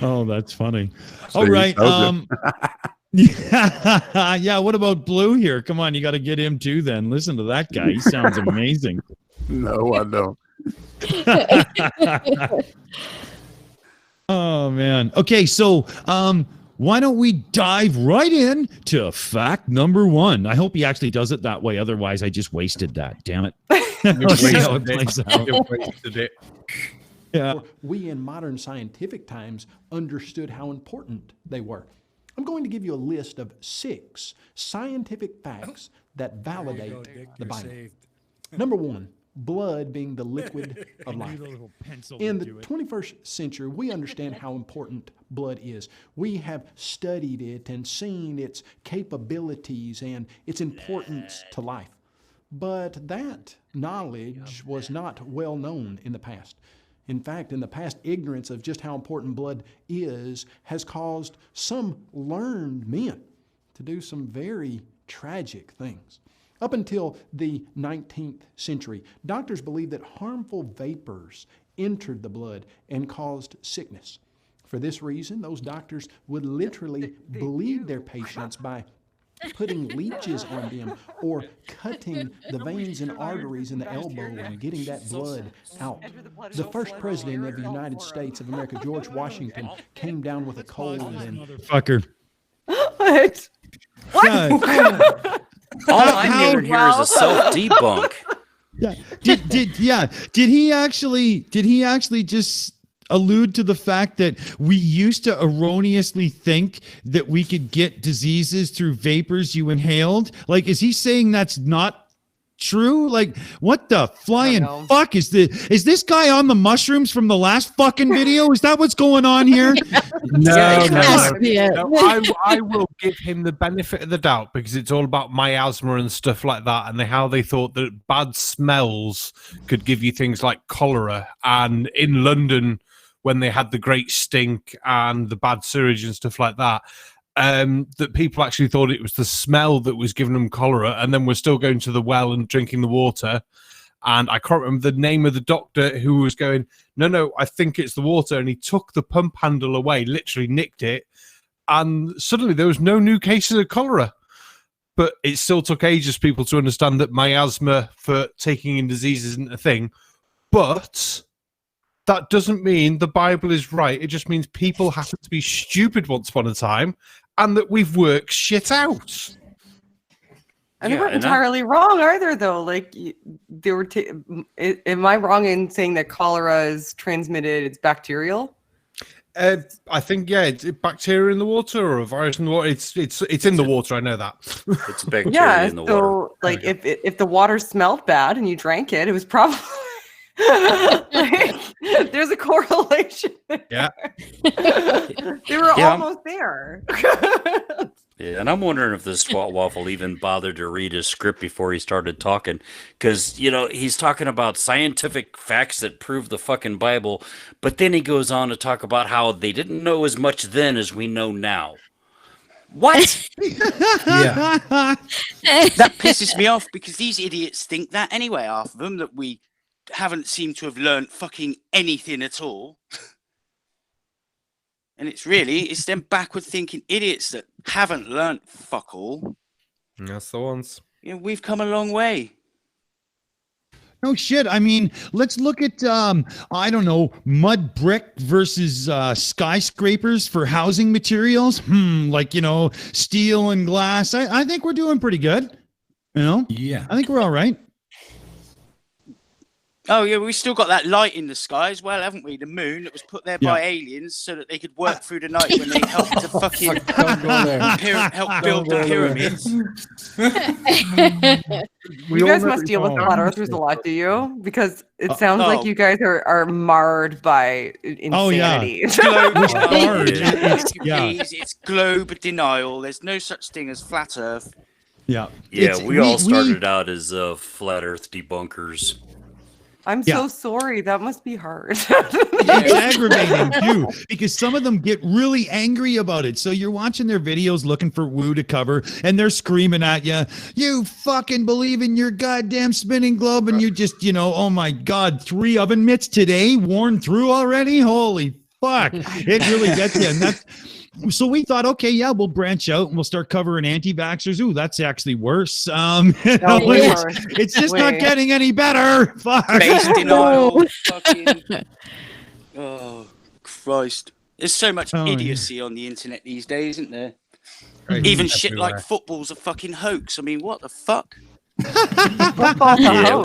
Oh, that's funny. So All right. Yeah, what about Blue here? Come on, you got to get him too then. Listen to that guy. He sounds amazing. No, I don't. Oh, man. Okay, so why don't we dive right in to fact number 1? I hope he actually does it that way. Otherwise, I just wasted that. Damn it. Let's see how it plays out. You wasted it. Yeah. We in modern scientific times understood how important they were. I'm going to give you a list of 6 scientific facts that validate the Bible. Number 1, blood being the liquid of life. In the 21st century, we understand how important blood is. We have studied it and seen its capabilities and its importance to life. But that knowledge was not well known in the past. In fact, in the past, ignorance of just how important blood is has caused some learned men to do some very tragic things. Up until the 19th century, doctors believed that harmful vapors entered the blood and caused sickness. For this reason, those doctors would literally bleed their patients by putting leeches on them or cutting the veins and arteries in the elbow and getting that blood out. The first president of the United States of America, George Washington, came down with a cold and... Fucker. What? All I'm hearing here is a self-debunk. Yeah. Did he actually just allude to the fact that we used to erroneously think that we could get diseases through vapors you inhaled? Like, is he saying that's not true? Like, what the flying fuck is this guy on the mushrooms from the last fucking video? Is that what's going on here? No. I will give him the benefit of the doubt because it's all about miasma and stuff like that, and how they thought that bad smells could give you things like cholera. And in London, when they had the great stink and the bad sewage and stuff like that, that people actually thought it was the smell that was giving them cholera, and then were still going to the well and drinking the water. And I can't remember the name of the doctor who was going, no, I think it's the water. And he took the pump handle away, literally nicked it. And suddenly there was no new cases of cholera. But it still took ages for people to understand that miasma for taking in disease isn't a thing. But that doesn't mean the Bible is right. It just means people happen to be stupid once upon a time, and that we've worked shit out. And they weren't entirely wrong either, though. Like, they were. Am I wrong in saying that cholera is transmitted? It's bacterial. I think it's bacteria in the water or a virus in the water. It's in the water. I know that. It's bacteria in the water. So, like, if the water smelled bad and you drank it, it was probably. Like, there's a correlation there. Yeah. They were almost there. Yeah, and I'm wondering if this Swat Waffle even bothered to read his script before he started talking, because he's talking about scientific facts that prove the fucking Bible, but then he goes on to talk about how they didn't know as much then as we know now. What? Yeah. That pisses me off because these idiots think that anyway, half of them, that we haven't seemed to have learned fucking anything at all. And it's them backward thinking idiots that haven't learnt fuck all. That's the ones. We've come a long way. No shit. I mean, let's look at I don't know, mud brick versus skyscrapers for housing materials. Like, steel and glass. I think we're doing pretty good. Yeah. I think we're all right. Oh, yeah, we still got that light in the sky as well, haven't we? The moon that was put there by aliens so that they could work through the night when they helped to fucking help build the pyramids. You guys must deal with flat earthers a lot, do you? Because it sounds like you guys are marred by insanity. It's globe denial. There's no such thing as flat earth. Yeah. We all started out as flat earth debunkers. I'm so sorry. That must be hard. It's aggravating too, because some of them get really angry about it. So you're watching their videos looking for woo to cover, and they're screaming at you, "You fucking believe in your goddamn spinning globe," and you just, oh my God, 3 oven mitts today worn through already? Holy fuck. It really gets you. And So we thought, okay, yeah, we'll branch out and we'll start covering anti-vaxxers. Ooh, that's actually worse. It's just not getting any better. Fuck. Space denial. Fucking. Oh, Christ. There's so much idiocy on the internet these days, isn't there? Right. Even shit like football's a fucking hoax. I mean, what the fuck? Yeah.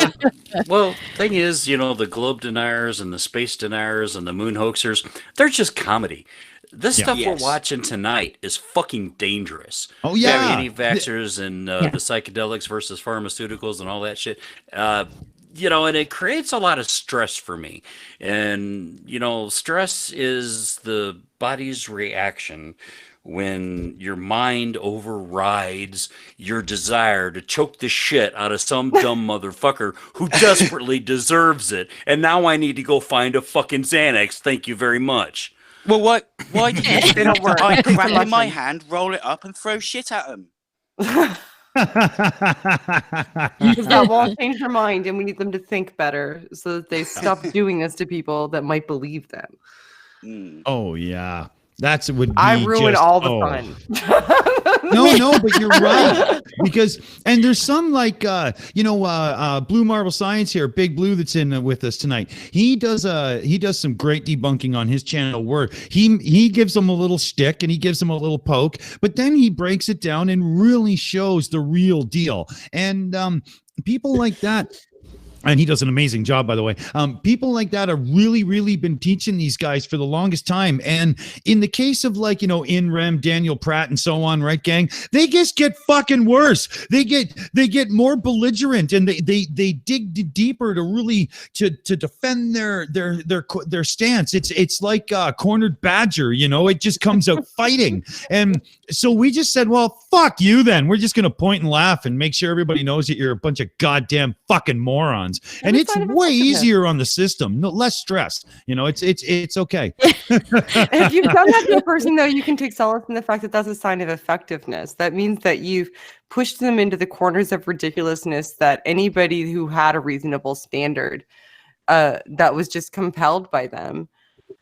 Well, thing is, the globe deniers and the space deniers and the moon hoaxers, they're just comedy. This stuff we're watching tonight is fucking dangerous. Oh, yeah. Anti-vaxxers and the psychedelics versus pharmaceuticals and all that shit. And it creates a lot of stress for me. And, stress is the body's reaction when your mind overrides your desire to choke the shit out of some dumb motherfucker who desperately deserves it. And now I need to go find a fucking Xanax. Thank you very much. Well, why did you think I crack in my hand, roll it up, and throw shit at them? Because that won't change their mind, and we need them to think better so that they stop doing this to people that might believe them. Oh, yeah. That would be I ruin all the fun. No, but you're right. And there's some Blue Marble Science here, Big Blue, that's in with us tonight. He does some great debunking on his channel where he gives them a little shtick and he gives them a little poke, but then he breaks it down and really shows the real deal. And people like that. And he does an amazing job, by the way. People like that have really, really been teaching these guys for the longest time. And in the case of In Rem, Daniel Pratt, and so on, right, gang? They just get fucking worse. They get more belligerent, and they dig deeper to really to defend their stance. It's like a cornered badger, It just comes out fighting. And so we just said, well, fuck you then. We're just gonna point and laugh and make sure everybody knows that you're a bunch of goddamn fucking morons. And it's way easier on the system, less stress. It's okay. If you've done that to a person, though, you can take solace in the fact that that's a sign of effectiveness. That means that you've pushed them into the corners of ridiculousness that anybody who had a reasonable standard that was just compelled by them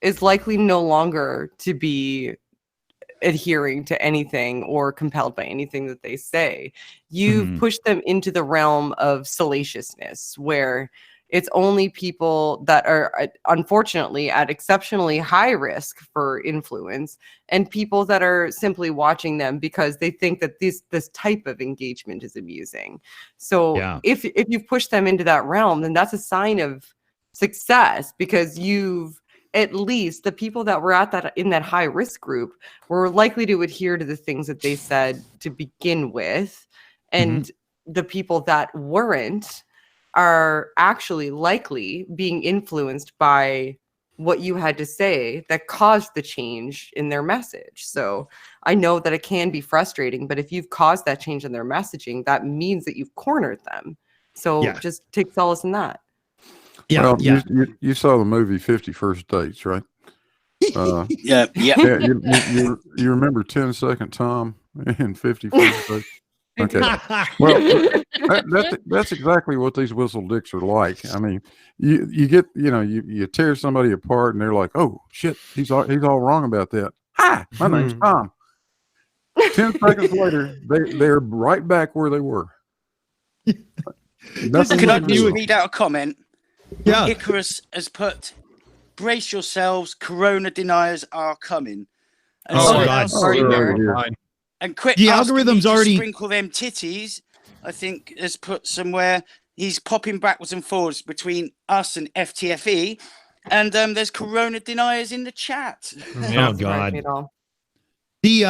is likely no longer to be adhering to anything or compelled by anything that they say. You've pushed them into the realm of salaciousness, where it's only people that are unfortunately at exceptionally high risk for influence, and people that are simply watching them because they think that this type of engagement is amusing. So if you've pushed them into that realm, then that's a sign of success, because you've at least the people that were in that high risk group were likely to adhere to the things that they said to begin with. And the people that weren't are actually likely being influenced by what you had to say that caused the change in their message. So I know that it can be frustrating, but if you've caused that change in their messaging, that means that you've cornered them. So just take solace in that. Yeah, you saw the movie 50 First Dates, right? Yeah. You remember 10-Second Tom in 50 First Dates? Okay. Well, that's exactly what these whistle dicks are like. I mean, you get you tear somebody apart and they're like, oh shit, he's all wrong about that. Hi, my name's Tom. 10 seconds later, they're right back where they were. Can I just read out a comment? Yeah. Icarus has put, brace yourselves, corona deniers are coming. And God. And quit the asking algorithm's me to already sprinkle them titties. I think has put somewhere he's popping backwards and forwards between us and FTFE, and there's corona deniers in the chat. Oh God. The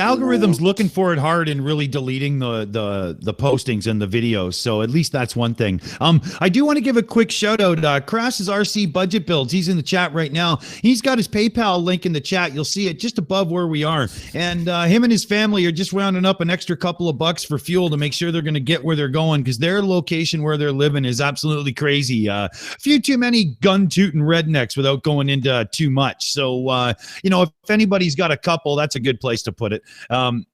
algorithm's looking for it hard and really deleting the postings and the videos. So at least that's one thing. I do want to give a quick shout out. Crash's RC budget builds. He's in the chat right now. He's got his PayPal link in the chat. You'll see it just above where we are. And him and his family are just rounding up an extra couple of bucks for fuel to make sure they're going to get where they're going, because their location where they're living is absolutely crazy. A few too many gun-tooting rednecks without going into too much. So, if anybody's got a couple, that's a good place to put it. Sorry,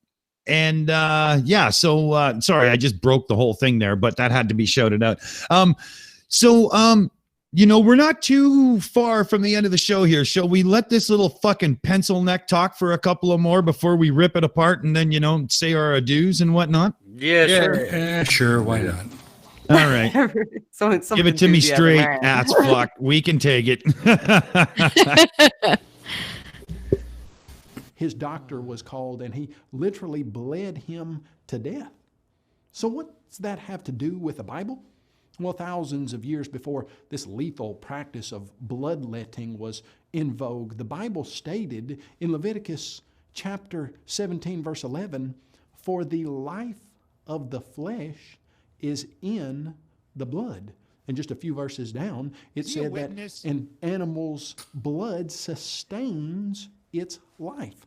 I just broke the whole thing there, but that had to be shouted out. we're not too far from the end of the show here. Shall we let this little fucking pencil neck talk for a couple of more before we rip it apart and then, say our adieus and whatnot? Yeah, sure. Yeah, sure. Why not? All right. Give it to me straight, ass fuck. We can take it. His doctor was called, and he literally bled him to death. So what's that have to do with the Bible? Well, thousands of years before this lethal practice of bloodletting was in vogue, the Bible stated in Leviticus chapter 17, verse 11, "For the life of the flesh is in the blood." And just a few verses down, it said that an animal's blood sustains its life.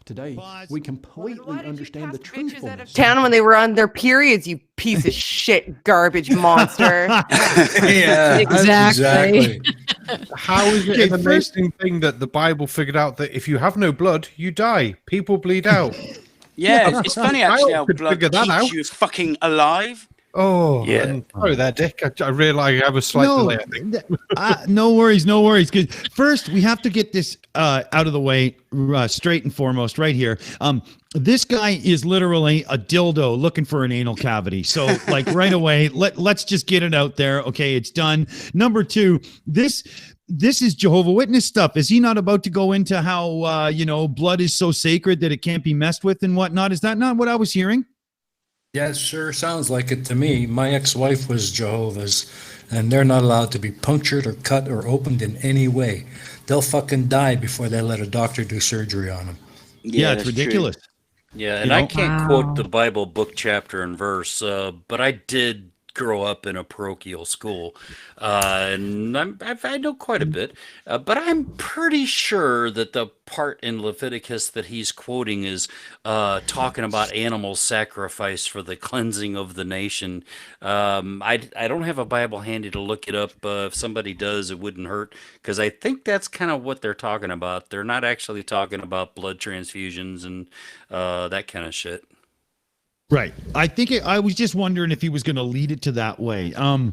Today, we completely understand the truthfulness. Town when they were on their periods, you piece of shit garbage monster. Yeah, Exactly. How is it an amazing thing that the Bible figured out that if you have no blood, you die? People bleed out. Yeah, it's funny actually how could blood figure that keeps out. you fucking alive. Oh, Yeah. and sorry there, Dick. I realize I have a slight delay, I think. No worries. Because first we have to get this out of the way straight and foremost right here. This guy is literally a dildo looking for an anal cavity. So like right away, let's just get it out there. Okay, it's done. Number two, this is Jehovah Witness stuff. Is he not about to go into how blood is so sacred that it can't be messed with and whatnot? Is that not what I was hearing? Yeah, it sure sounds like it to me. My ex-wife was Jehovah's, and they're not allowed to be punctured or cut or opened in any way. They'll fucking die before they let a doctor do surgery on them. Yeah, it's ridiculous. Yeah, and I can't quote the Bible book, chapter, and verse, but I did grow up in a parochial school, and I know quite a bit, but I'm pretty sure that the part in Leviticus that he's quoting is talking about animal sacrifice for the cleansing of the nation. I don't have a Bible handy to look it up. If somebody does, it wouldn't hurt, because I think that's kind of what they're talking about. They're not actually talking about blood transfusions and that kind of shit. Right. I was just wondering if he was going to lead it to that way. I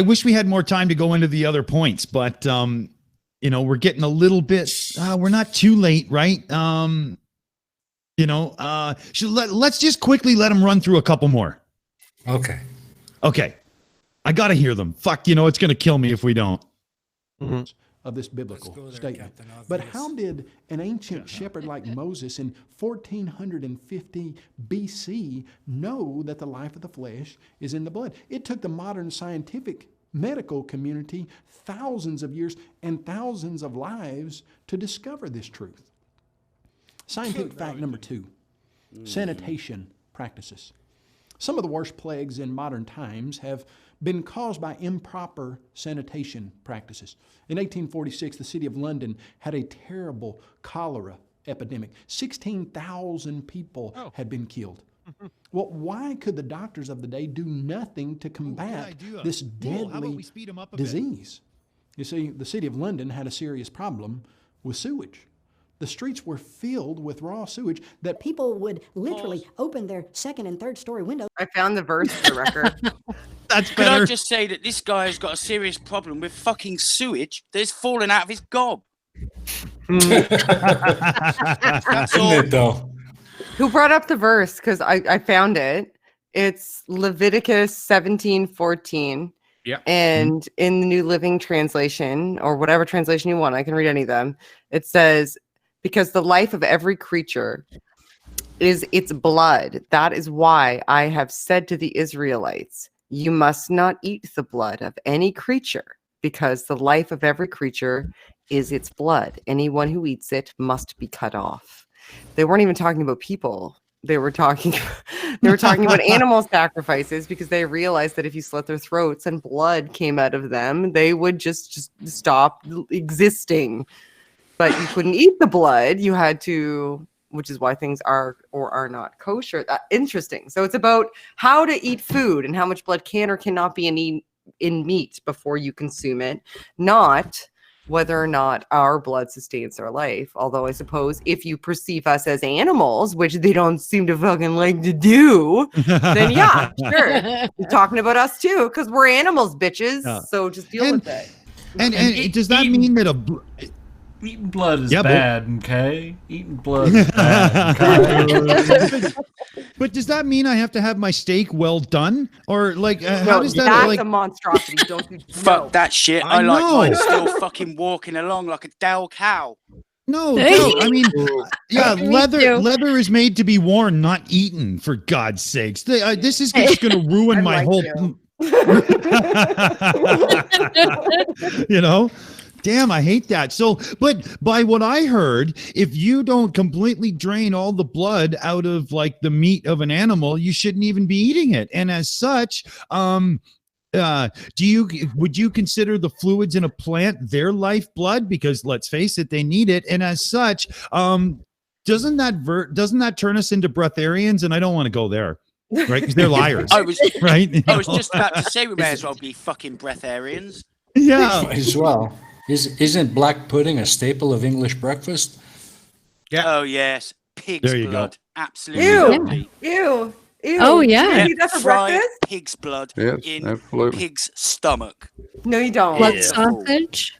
wish we had more time to go into the other points, but we're getting a little bit, we're not too late, right? Let's just quickly let him run through a couple more. Okay. I got to hear them. Fuck, it's going to kill me if we don't. Mm-hmm. Of this biblical statement. But how did an ancient shepherd like Moses in 1450 BC know that the life of the flesh is in the blood? It took the modern scientific medical community thousands of years and thousands of lives to discover this truth. Scientific fact number 2, sanitation practices. Some of the worst plagues in modern times have been caused by improper sanitation practices. In 1846, the city of London had a terrible cholera epidemic. 16,000 people had been killed. Well, why could the doctors of the day do nothing to combat this deadly disease? You see, the city of London had a serious problem with sewage. The streets were filled with raw sewage that people would literally open their second and third story windows. I found the verse for the record. That's Could better. I just say that this guy has got a serious problem with fucking sewage that is falling out of his gob? That's all. Isn't it, though? Who brought up the verse? Because I found it. It's Leviticus 17:14. Yeah. And in the New Living Translation, or whatever translation you want, I can read any of them. It says, because the life of every creature is its blood. That is why I have said to the Israelites, you must not eat the blood of any creature, because the life of every creature is its blood. Anyone who eats it must be cut off. They weren't even talking about people. They were talking about animal sacrifices, because they realized that if you slit their throats and blood came out of them, they would just stop existing. But you couldn't eat the blood. You had to, which is why things are or are not kosher. Interesting. So it's about how to eat food and how much blood can or cannot be in meat before you consume it, not whether or not our blood sustains their life. Although I suppose if you perceive us as animals, which they don't seem to fucking like to do, then yeah, sure. You're talking about us too, because we're animals, bitches. Yeah. So just deal with it. And does that mean that eating blood is Yeah, but- bad, okay? Eating blood is bad, okay? But does that mean I have to have my steak well done, or like how No, does that that's like? a monstrosity. Don't you Fuck that shit. I I like know. mine still fucking walking along like a Dale cow. No, I mean, yeah, Me leather too. leather is made to be worn, not eaten. For God's sakes, this is just going to ruin I'd my like whole. to. You know. Damn, I hate that. So, but by what I heard, if you don't completely drain all the blood out of like the meat of an animal, you shouldn't even be eating it. And as such, would you consider the fluids in a plant their lifeblood? Because let's face it, they need it. And as such, doesn't that turn us into breatharians? And I don't want to go there, right? Because they're liars, I was right? I was just about to say we may as well be fucking breatharians. Yeah. Might as well. Isn't black pudding a staple of English breakfast? Yeah. Oh yes, pig's There you go. blood. Absolutely. Ew. lovely. Ew. Ew. Oh, yeah. You eat that for Fried breakfast? pig's blood Yes, in absolutely. pig's stomach. No, you don't. Blood Yeah. sausage.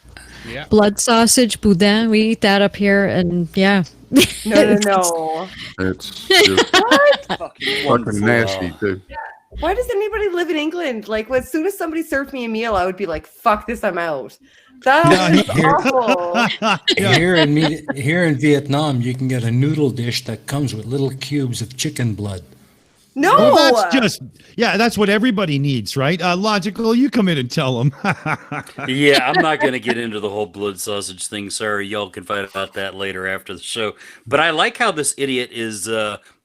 Yeah. Blood sausage, boudin. We eat that up here, and yeah. No. It's just Fucking fucking nasty too. Why does anybody live in England? Like, as soon as somebody served me a meal, I would be like, "Fuck this, I'm out." That is awful. Here in Vietnam, you can get a noodle dish that comes with little cubes of chicken blood. No, Well, that's what everybody needs, right? Logical, you come in and tell them. Yeah, I'm not going to get into the whole blood sausage thing. Sorry, y'all can find out that later after the show. But I like how this idiot is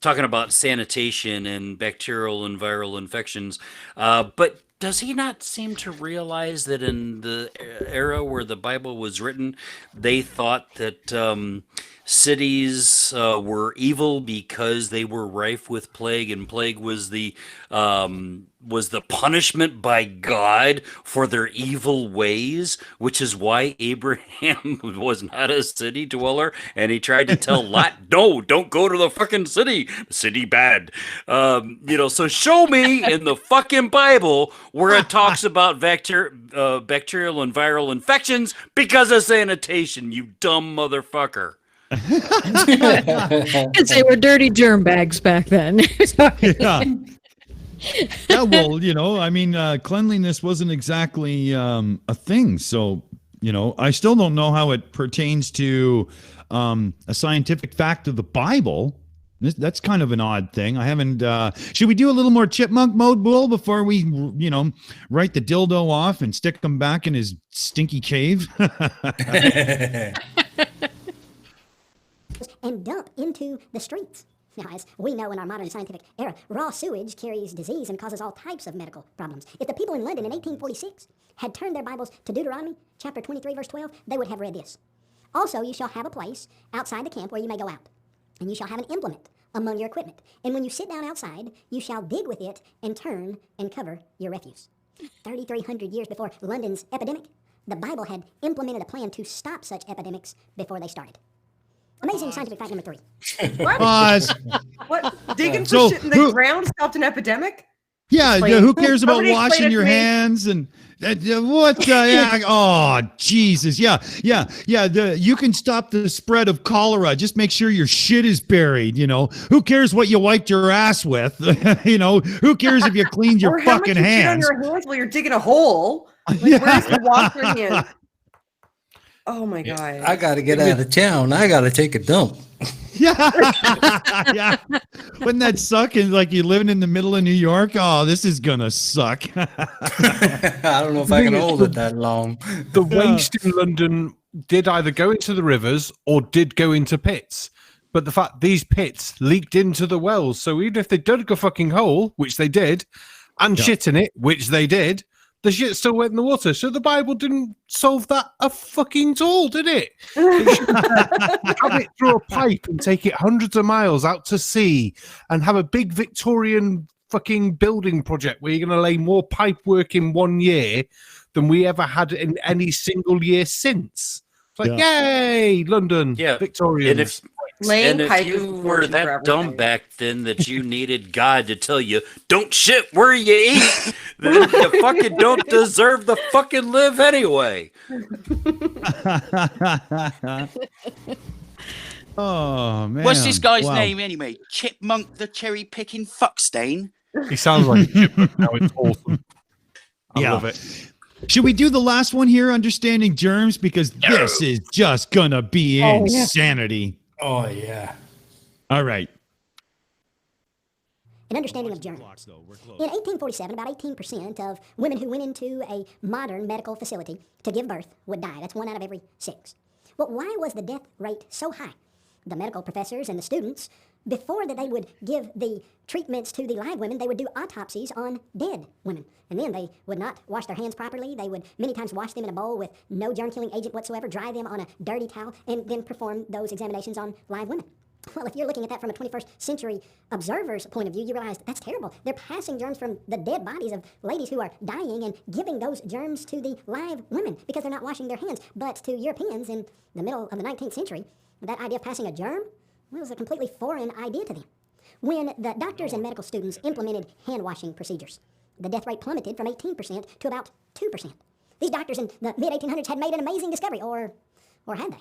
talking about sanitation and bacterial and viral infections. But does he not seem to realize that in the era where the Bible was written, they thought that cities were evil because they were rife with plague, and plague was the punishment by God for their evil ways, which is why Abraham was not a city dweller, and he tried to tell Lot, no, don't go to the fucking city. City bad. So show me in the fucking Bible where it talks about bacterial and viral infections because of sanitation, you dumb motherfucker. Because they were dirty germ bags back then. Yeah. Yeah, well, I mean, cleanliness wasn't exactly a thing. So, I still don't know how it pertains to a scientific fact of the Bible. That's kind of an odd thing. I haven't. Should we do a little more chipmunk mode, Bull, before we, write the dildo off and stick him back in his stinky cave? And dump into the streets. Now, as we know in our modern scientific era, raw sewage carries disease and causes all types of medical problems. If the people in London in 1846 had turned their Bibles to Deuteronomy chapter 23, verse 12, they would have read this. Also, you shall have a place outside the camp where you may go out, and you shall have an implement among your equipment. And when you sit down outside, you shall dig with it and turn and cover your refuse. 3,300 years before London's epidemic, the Bible had implemented a plan to stop such epidemics before they started. Amazing scientific fact number 3. Pause. What? Digging for So, shit in the ground stopped an epidemic? Yeah, Explain. who cares about Somebody explain washing it to your me. hands and what? Oh, Jesus. Yeah. You can stop the spread of cholera. Just make sure your shit is buried. Who cares what you wiped your ass with? Who cares if you cleaned your Or how much fucking you shit hands? on your hands while you're digging a hole? Like, where's the washing in? Oh my god! I got to get out of town. I got to take a dump. Yeah. Wouldn't that suck? And like you're living in the middle of New York. Oh, this is gonna suck. I don't know if I can hold it that long. The waste in London did either go into the rivers or did go into pits. But the fact these pits leaked into the wells, so even if they dug a fucking hole, which they did, and shit in it, which they did, the shit still went in the water. So the Bible didn't solve that a fucking all, did it? It should have it through a pipe and take it hundreds of miles out to sea and have a big Victorian fucking building project where you're going to lay more pipe work in 1 year than we ever had in any single year since. It's like, yay, London, Victorian. And if you were that dumb back then that you needed God to tell you, don't shit where you eat, then you fucking don't deserve to fucking live anyway. Oh, man. What's this guy's Wow. name anyway? Chipmunk the cherry picking fuckstain? He sounds like a chipmunk now. It's awesome. I love it. Should we do the last one here, understanding germs? Because this is just gonna be insanity. Oh yeah. All right. An understanding of germs. In 1847, about 18% of women who went into a modern medical facility to give birth would die. That's 1 out of every 6. Well, why was the death rate so high? The medical professors and the students, before that they would give the treatments to the live women, they would do autopsies on dead women. And then they would not wash their hands properly. They would many times wash them in a bowl with no germ-killing agent whatsoever, dry them on a dirty towel, and then perform those examinations on live women. Well, if you're looking at that from a 21st century observer's point of view, you realize that's terrible. They're passing germs from the dead bodies of ladies who are dying and giving those germs to the live women because they're not washing their hands. But to Europeans in the middle of the 19th century, that idea of passing a germ was a completely foreign idea to them. When the doctors and medical students implemented hand-washing procedures, the death rate plummeted from 18% to about 2%. These doctors in the mid-1800s had made an amazing discovery, or had they?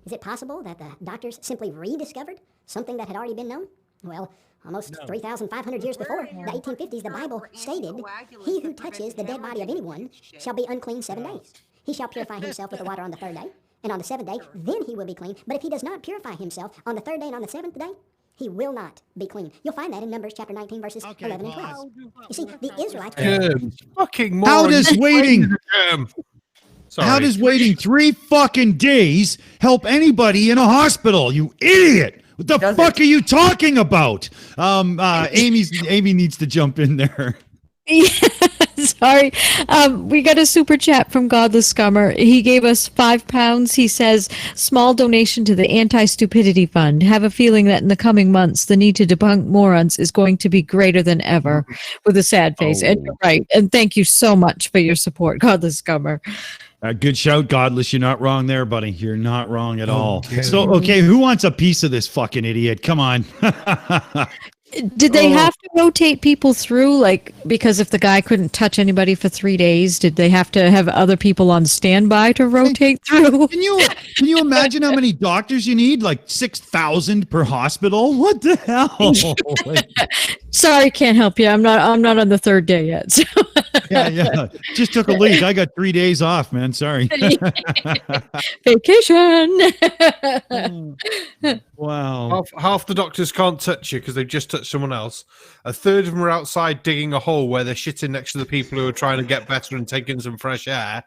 Is it possible that the doctors simply rediscovered something that had already been known? Well, almost 3,500 years before, the 1850s, the Bible stated, "He who touches the dead body of anyone shall be unclean 7 days. He shall purify himself with the water on the 3rd day, and on the 7th day, then he will be clean. But if he does not purify himself on the 3rd day and on the 7th day, he will not be clean." You'll find that in Numbers chapter 19, verses 11 and 12. You see, the Israelites... Fucking How moron. does waiting... Sorry. How does waiting 3 fucking days help anybody in a hospital? You idiot! What the fuck are you talking about? Aimee needs to jump in there. Yeah, sorry. We got a super chat from Godless Scummer. He gave us £5. He says, small donation to the Anti-Stupidity Fund. Have a feeling that in the coming months, the need to debunk morons is going to be greater than ever, with a sad face. And you're right. And thank you so much for your support, Godless Scummer. Good shout, Godless. You're not wrong there, buddy. You're not wrong at all. So, okay, who wants a piece of this fucking idiot? Come on. Did they have to rotate people through? Like, because if the guy couldn't touch anybody for 3 days, did they have to have other people on standby to rotate through? Can you imagine how many doctors you need? Like 6,000 per hospital? What the hell? Sorry, can't help you. I'm not on the 3rd day yet. So. Yeah. Just took a leak. I got 3 days off, man. Sorry. Vacation. Wow. Half the doctors can't touch you because they've just touched someone else. A third of them are outside digging a hole where they're shitting next to the people who are trying to get better and taking some fresh air.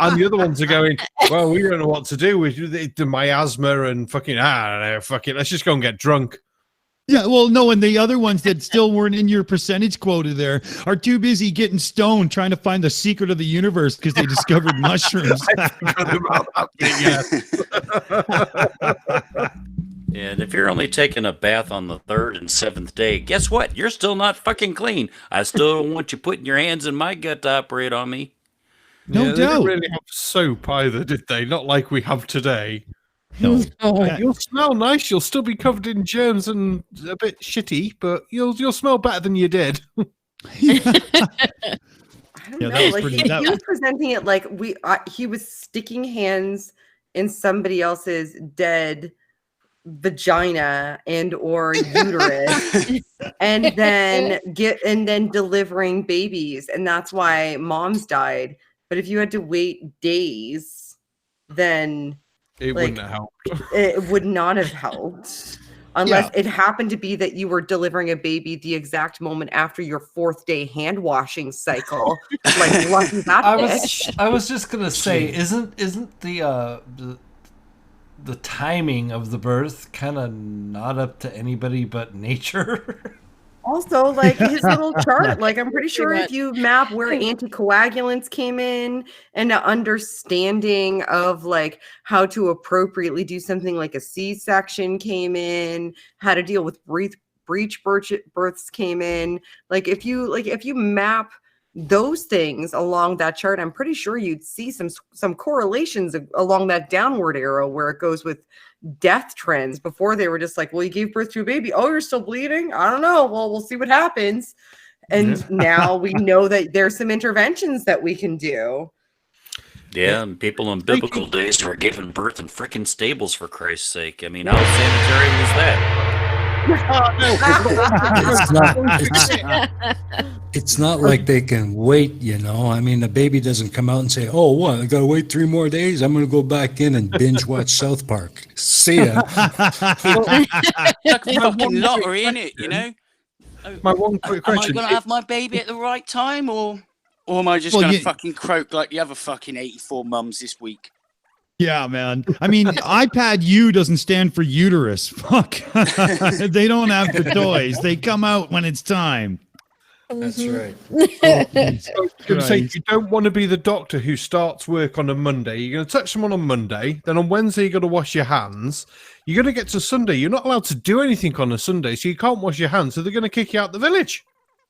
And the other ones are going, well, we don't know what to do with the miasma and fucking, fuck it, let's just go and get drunk. Yeah, well, no, and the other ones that still weren't in your percentage quota there are too busy getting stoned trying to find the secret of the universe because they discovered mushrooms. And if you're only taking a bath on the 3rd and 7th day, guess what? You're still not fucking clean. I still don't want you putting your hands in my gut to operate on me. No They doubt. didn't really have soap either, did they? Not like we have today. No. You'll smell nice. You'll still be covered in germs and a bit shitty, but you'll smell better than you did. I don't know. that was Like pretty- he that was presenting it like he was sticking hands in somebody else's dead vagina and or uterus and then delivering babies, and that's why moms died. But if you had to wait days, then It wouldn't have helped. It would not have helped. Unless it happened to be that you were delivering a baby the exact moment after your 4th day hand washing cycle. Like lucky that bitch. I was just gonna say, isn't the timing of the birth kind of not up to anybody but nature? Also, like his little chart, like I'm pretty sure if you map where anticoagulants came in and an understanding of like how to appropriately do something like a C-section came in, how to deal with breech births came in. Like if you map those things along that chart, I'm pretty sure you'd see some correlations along that downward arrow where it goes with death trends. Before they were just like, well, you gave birth to a baby. Oh, you're still bleeding? I don't know. Well, we'll see what happens. And now we know that there's some interventions that we can do. Yeah, and people in biblical days were giving birth in frickin' stables, for Christ's sake. I mean, how sanitary was that? It's not like they can wait, you know. I mean, the baby doesn't come out and say, "Oh, what? I gotta wait 3 more days. I'm gonna go back in and binge watch South Park." See ya. Like a fucking lottery, innit? You know. My one quick question: am I gonna have my baby at the right time, or am I just gonna fucking croak like the other fucking 84 mums this week? Yeah, man. I mean, iPad U doesn't stand for uterus. Fuck. They don't have the toys. They come out when it's time. That's right. Say you don't want to be the doctor who starts work on a Monday. You're going to touch someone on Monday. Then on Wednesday, you're going to wash your hands. You're going to get to Sunday. You're not allowed to do anything on a Sunday, so you can't wash your hands. So they're going to kick you out the village.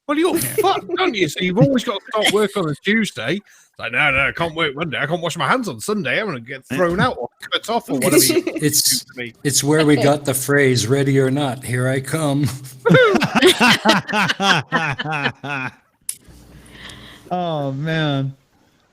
Well, you're fucked, don't you? So you've always got to start work on a Tuesday. It's like, no, I can't work Monday. I can't wash my hands on Sunday. I'm going to get thrown out or cut off or whatever. It's where we got the phrase "ready or not, here I come." Oh, man.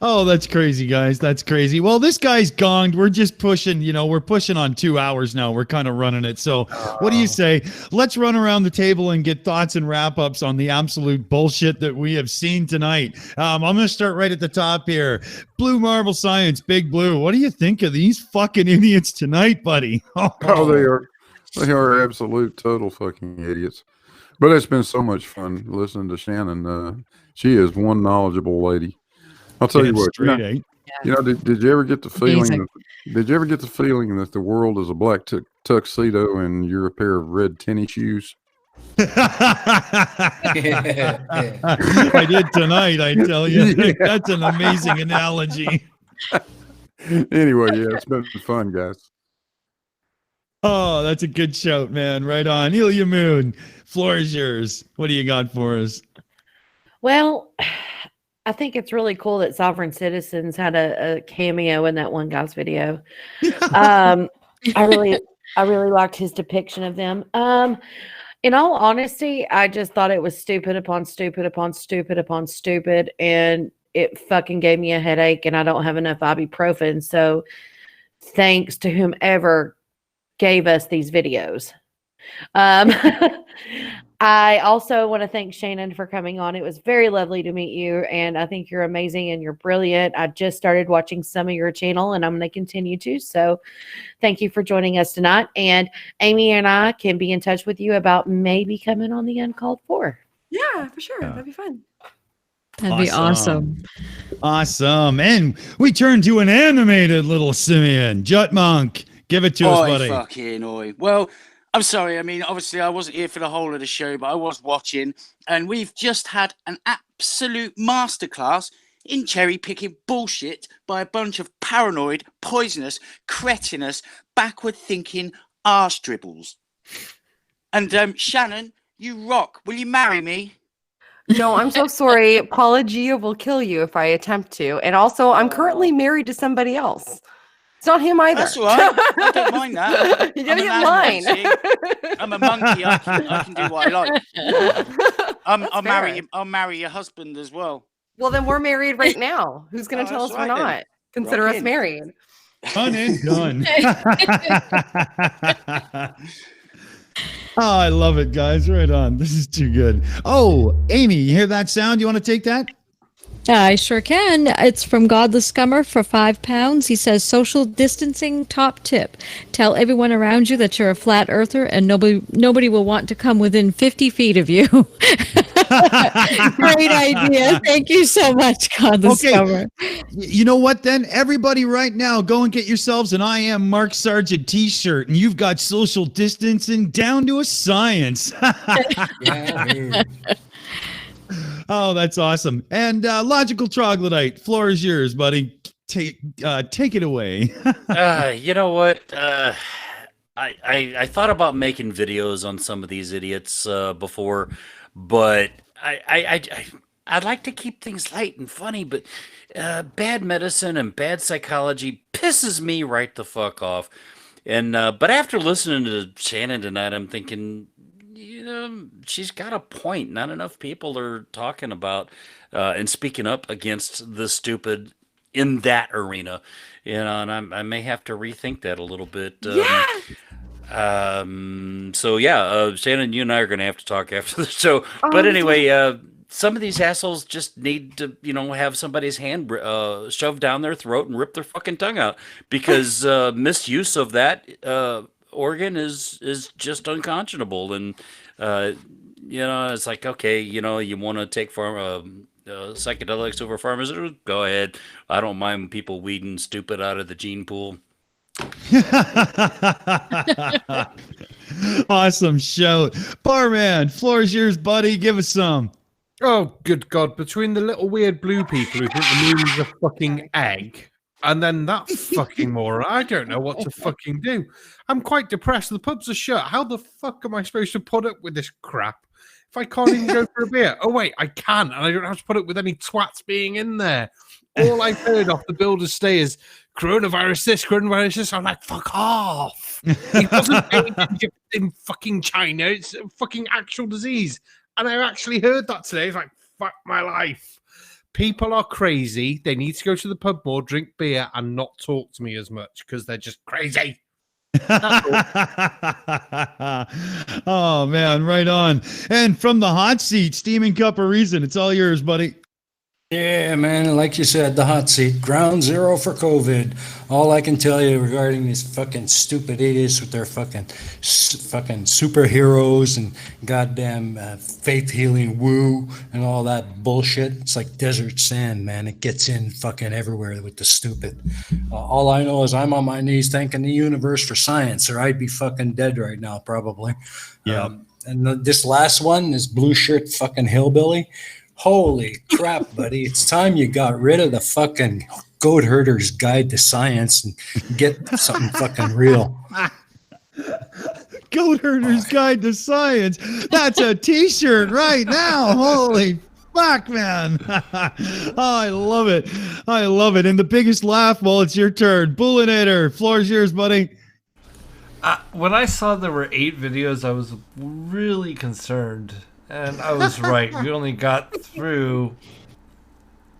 Oh, that's crazy, guys. That's crazy. Well, this guy's gonged. We're just pushing, we're pushing on 2 hours now. We're kind of running it. So what do you say? Let's run around the table and get thoughts and wrap-ups on the absolute bullshit that we have seen tonight. I'm going to start right at the top here. Blue Marble Science, Big Blue. What do you think of these fucking idiots tonight, buddy? Oh, they are absolute total fucking idiots. But it's been so much fun listening to Shannon. She is one knowledgeable lady. I'll tell you what. Did you ever get the feeling? Did you ever get the feeling that the world is a black tuxedo and you're a pair of red tennis shoes? I did tonight. I tell you, that's an amazing analogy. Anyway, yeah, it's been fun, guys. Oh, that's a good shout, man. Right on. Ilya Moon, floor is yours. What do you got for us? Well, I think it's really cool that Sovereign Citizens had a cameo in that one guy's video. I really liked his depiction of them. In all honesty, I just thought it was stupid upon stupid upon stupid upon stupid, and it fucking gave me a headache, and I don't have enough ibuprofen. So thanks to whomever gave us these videos. I also want to thank Shannon for coming on. It was very lovely to meet you, and I think you're amazing and you're brilliant. I just started watching some of your channel, and I'm going to continue to. So thank you for joining us tonight. And Aimee and I can be in touch with you about maybe coming on the Uncalled For. Yeah, for sure. That'd be fun. That'd be awesome. Awesome. And we turn to an animated little simian, Jutmonk. Give it to us, buddy. Fucking oi. Well, I'm sorry. I mean, obviously, I wasn't here for the whole of the show, but I was watching, and we've just had an absolute masterclass in cherry picking bullshit by a bunch of paranoid, poisonous, cretinous, backward thinking arse dribbles. And Shannon, you rock. Will you marry me? No, I'm so sorry. Apologia will kill you if I attempt to. And also, I'm currently married to somebody else. It's not him either. That's all right. I don't mind that. You're gonna get mine. I'm a monkey. I can do what I like. I'll marry your husband as well. Well, then we're married right now. Who's gonna tell us we're not? Consider us married. Done and done. Oh, I love it, guys. Right on. This is too good. Oh, Aimee, you hear that sound? You want to take that? I sure can. It's from Godless Scummer for £5. He says, social distancing top tip. Tell everyone around you that you're a flat earther and nobody will want to come within 50 feet of you. Great idea. Thank you so much, Godless Scummer. You know what then? Everybody right now, go and get yourselves an I Am Mark Sargent t-shirt, and you've got social distancing down to a science. Oh, that's awesome. And Logical Troglodyte, floor is yours, buddy. Take it away. You know what? I thought about making videos on some of these idiots before, but I'd like to keep things light and funny, but bad medicine and bad psychology pisses me right the fuck off. And but after listening to Shannon tonight, I'm thinking, she's got a point. Not enough people are talking about and speaking up against the stupid in that arena. And I may have to rethink that a little bit. So yeah, Shannon, you and I are going to have to talk after the show. But anyway, some of these assholes just need to, have somebody's hand shoved down their throat and rip their fucking tongue out, because misuse of that organ is just unconscionable. And it's like, okay, you want to take psychedelics over pharmaceuticals, go ahead. I don't mind people weeding stupid out of the gene pool. Awesome show. Barman, floor is yours, buddy. Give us some. Oh, good God. Between the little weird blue people who think the moon is a fucking egg, and then that fucking moron, I don't know what to fucking do. I'm quite depressed. The pubs are shut. How the fuck am I supposed to put up with this crap if I can't even go for a beer? Oh, wait, I can, and I don't have to put up with any twats being in there. All I've heard off the builders stay is coronavirus this, coronavirus this. I'm like, fuck off. It wasn't in fucking China. It's a fucking actual disease. And I actually heard that today. It's like, fuck my life. People are crazy. They need to go to the pub more, drink beer, and not talk to me as much because they're just crazy. Oh, man, right on. And from the hot seat, Steaming Cup of Reason, it's all yours, buddy. Yeah, man, like you said, the hot seat, ground zero for COVID. All I can tell you regarding these fucking stupid idiots with their fucking superheroes and goddamn faith healing woo and all that bullshit. It's like desert sand, man. It gets in fucking everywhere with the stupid. All I know is I'm on my knees thanking the universe for science, or I'd be fucking dead right now, probably. Yeah. This last one, this blue shirt fucking hillbilly. Holy crap, buddy. It's time you got rid of the fucking Goat Herder's Guide to Science and get something fucking real. Goat Herder's Guide to Science. That's a t-shirt right now. Holy fuck, man. Oh, I love it. I love it. And the biggest laugh, well, it's your turn. Booleanenator, floor's yours, buddy. When I saw there were 8 videos, I was really concerned. And I was right. We only got through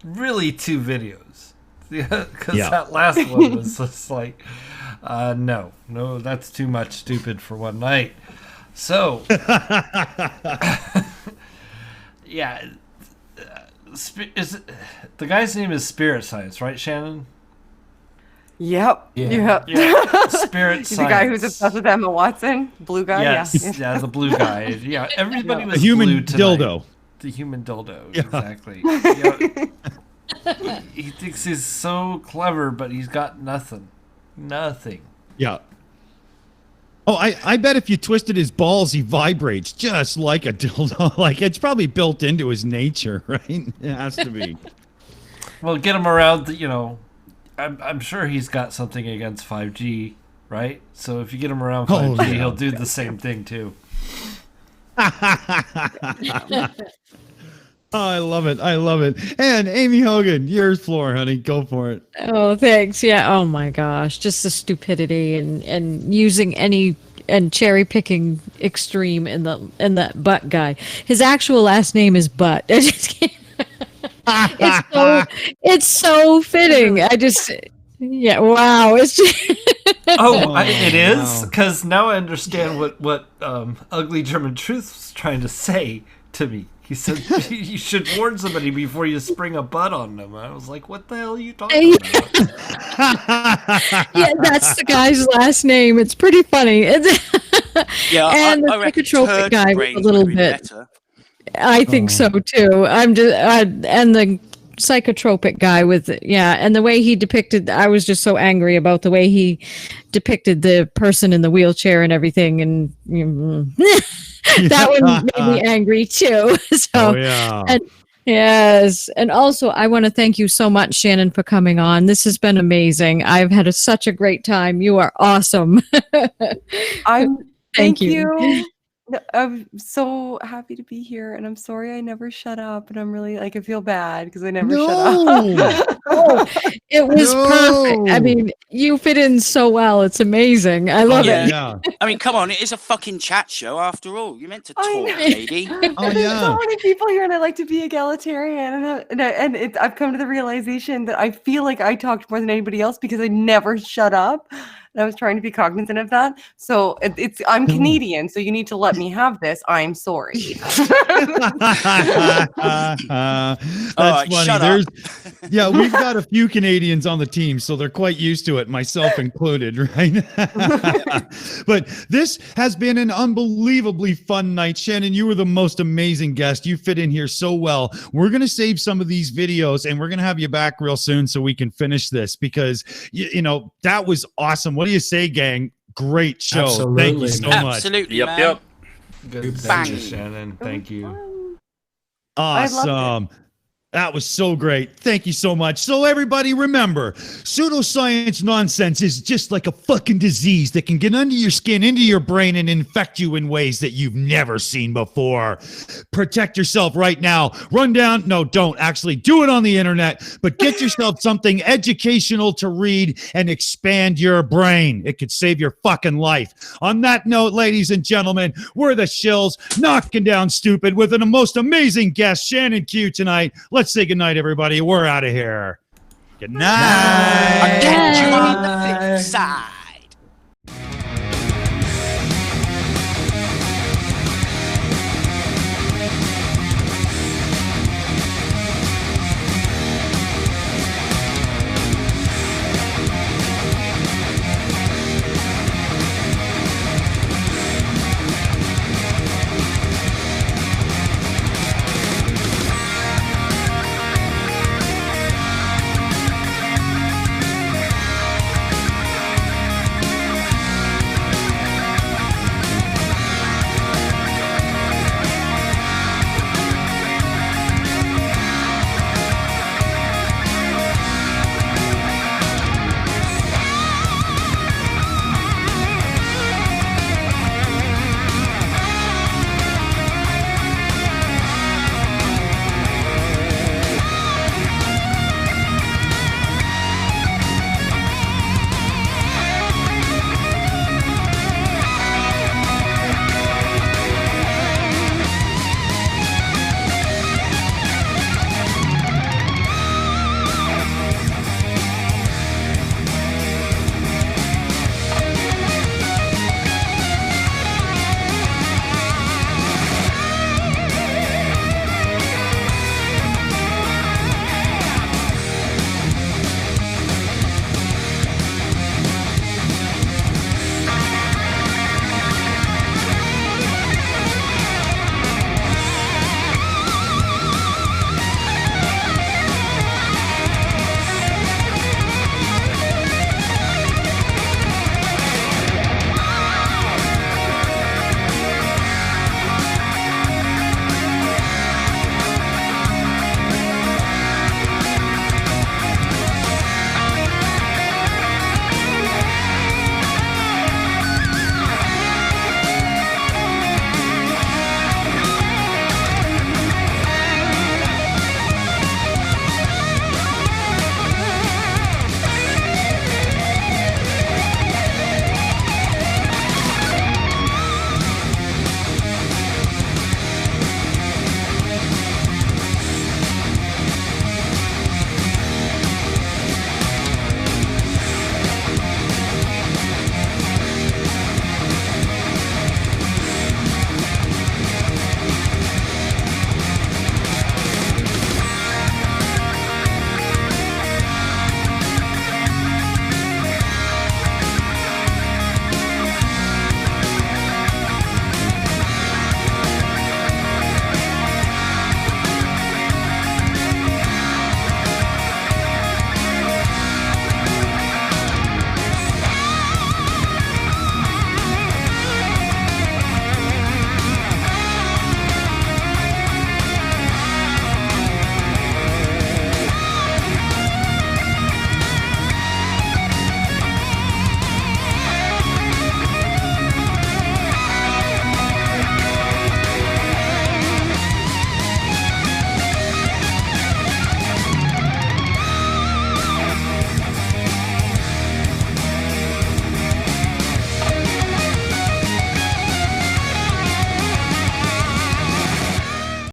really 2 videos. Because that last one was just like, no, that's too much stupid for one night. So, yeah. The guy's name is Science, right, Shannon? Yep. Yeah. Spirit He's the guy who's obsessed with Emma Watson, blue guy. Yes, yeah, the blue guy. Yeah, everybody was the human blue tonight. dildo. The human dildo, Yeah. exactly. He thinks he's so clever, but he's got nothing. Nothing. Yeah. Oh, I bet if you twisted his balls, he vibrates just like a dildo. Like, it's probably built into his nature, right? It has to be. Well, get him around, I'm sure he's got something against 5G, right? So if you get him around 5G, he'll do the same thing too. Oh, I love it. I love it. And Aimee Hogan, yours floor, honey. Go for it. Oh, thanks. Yeah. Oh my gosh. Just the stupidity and using and cherry picking extreme in that butt guy. His actual last name is Butt. I just can't. It's so fitting. Wow. It's just It is, because now I understand what Ugly German Truth was trying to say to me. He said you should warn somebody before you spring a butt on them. I was like, what the hell are you talking about? Yeah, that's the guy's last name. It's pretty funny. Yeah, and the psychotropic guy was a little bit better. I think so too. And the psychotropic guy and the way he depicted, I was just so angry about the way he depicted the person in the wheelchair and everything, and that one made me angry too. So, yes, and also I want to thank you so much, Shannon, for coming on. This has been amazing. I've had such a great time. You are awesome. Thank you. No, I'm so happy to be here, and I'm sorry I never shut up, and I'm really like I feel bad because I never shut up. Oh, it was perfect. I mean, you fit in so well. It's amazing. I love it. Yeah. I mean, come on, it is a fucking chat show after all. You're meant to talk, lady. There's so many people here, and I like to be egalitarian, I've come to the realization that I feel like I talked more than anybody else because I never shut up. And I was trying to be cognizant of that. So I'm Canadian, so you need to let me have this. I'm sorry. That's funny. Yeah, we've got a few Canadians on the team, so they're quite used to it, myself included, right? But this has been an unbelievably fun night. Shannon, you were the most amazing guest. You fit in here so well. We're going to save some of these videos, and we're going to have you back real soon so we can finish this because, you know, that was awesome. What do you say, gang? Great show. Absolutely, Thank you so much. Absolutely, Yep, man. yep. Good. Bang. Thank you, Shannon. Thank you. Awesome. That was so great. Thank you so much. So everybody remember, pseudoscience nonsense is just like a fucking disease that can get under your skin, into your brain, and infect you in ways that you've never seen before. Protect yourself right now. Run down. No, don't actually do it on the internet, but get yourself something educational to read and expand your brain. It could save your fucking life. On that note, ladies and gentlemen, we're the Shills, knocking down stupid with the most amazing guest, Shannon Q, tonight. Let's say goodnight, everybody. We're out of here. Good night. I'll catch you on the flip side.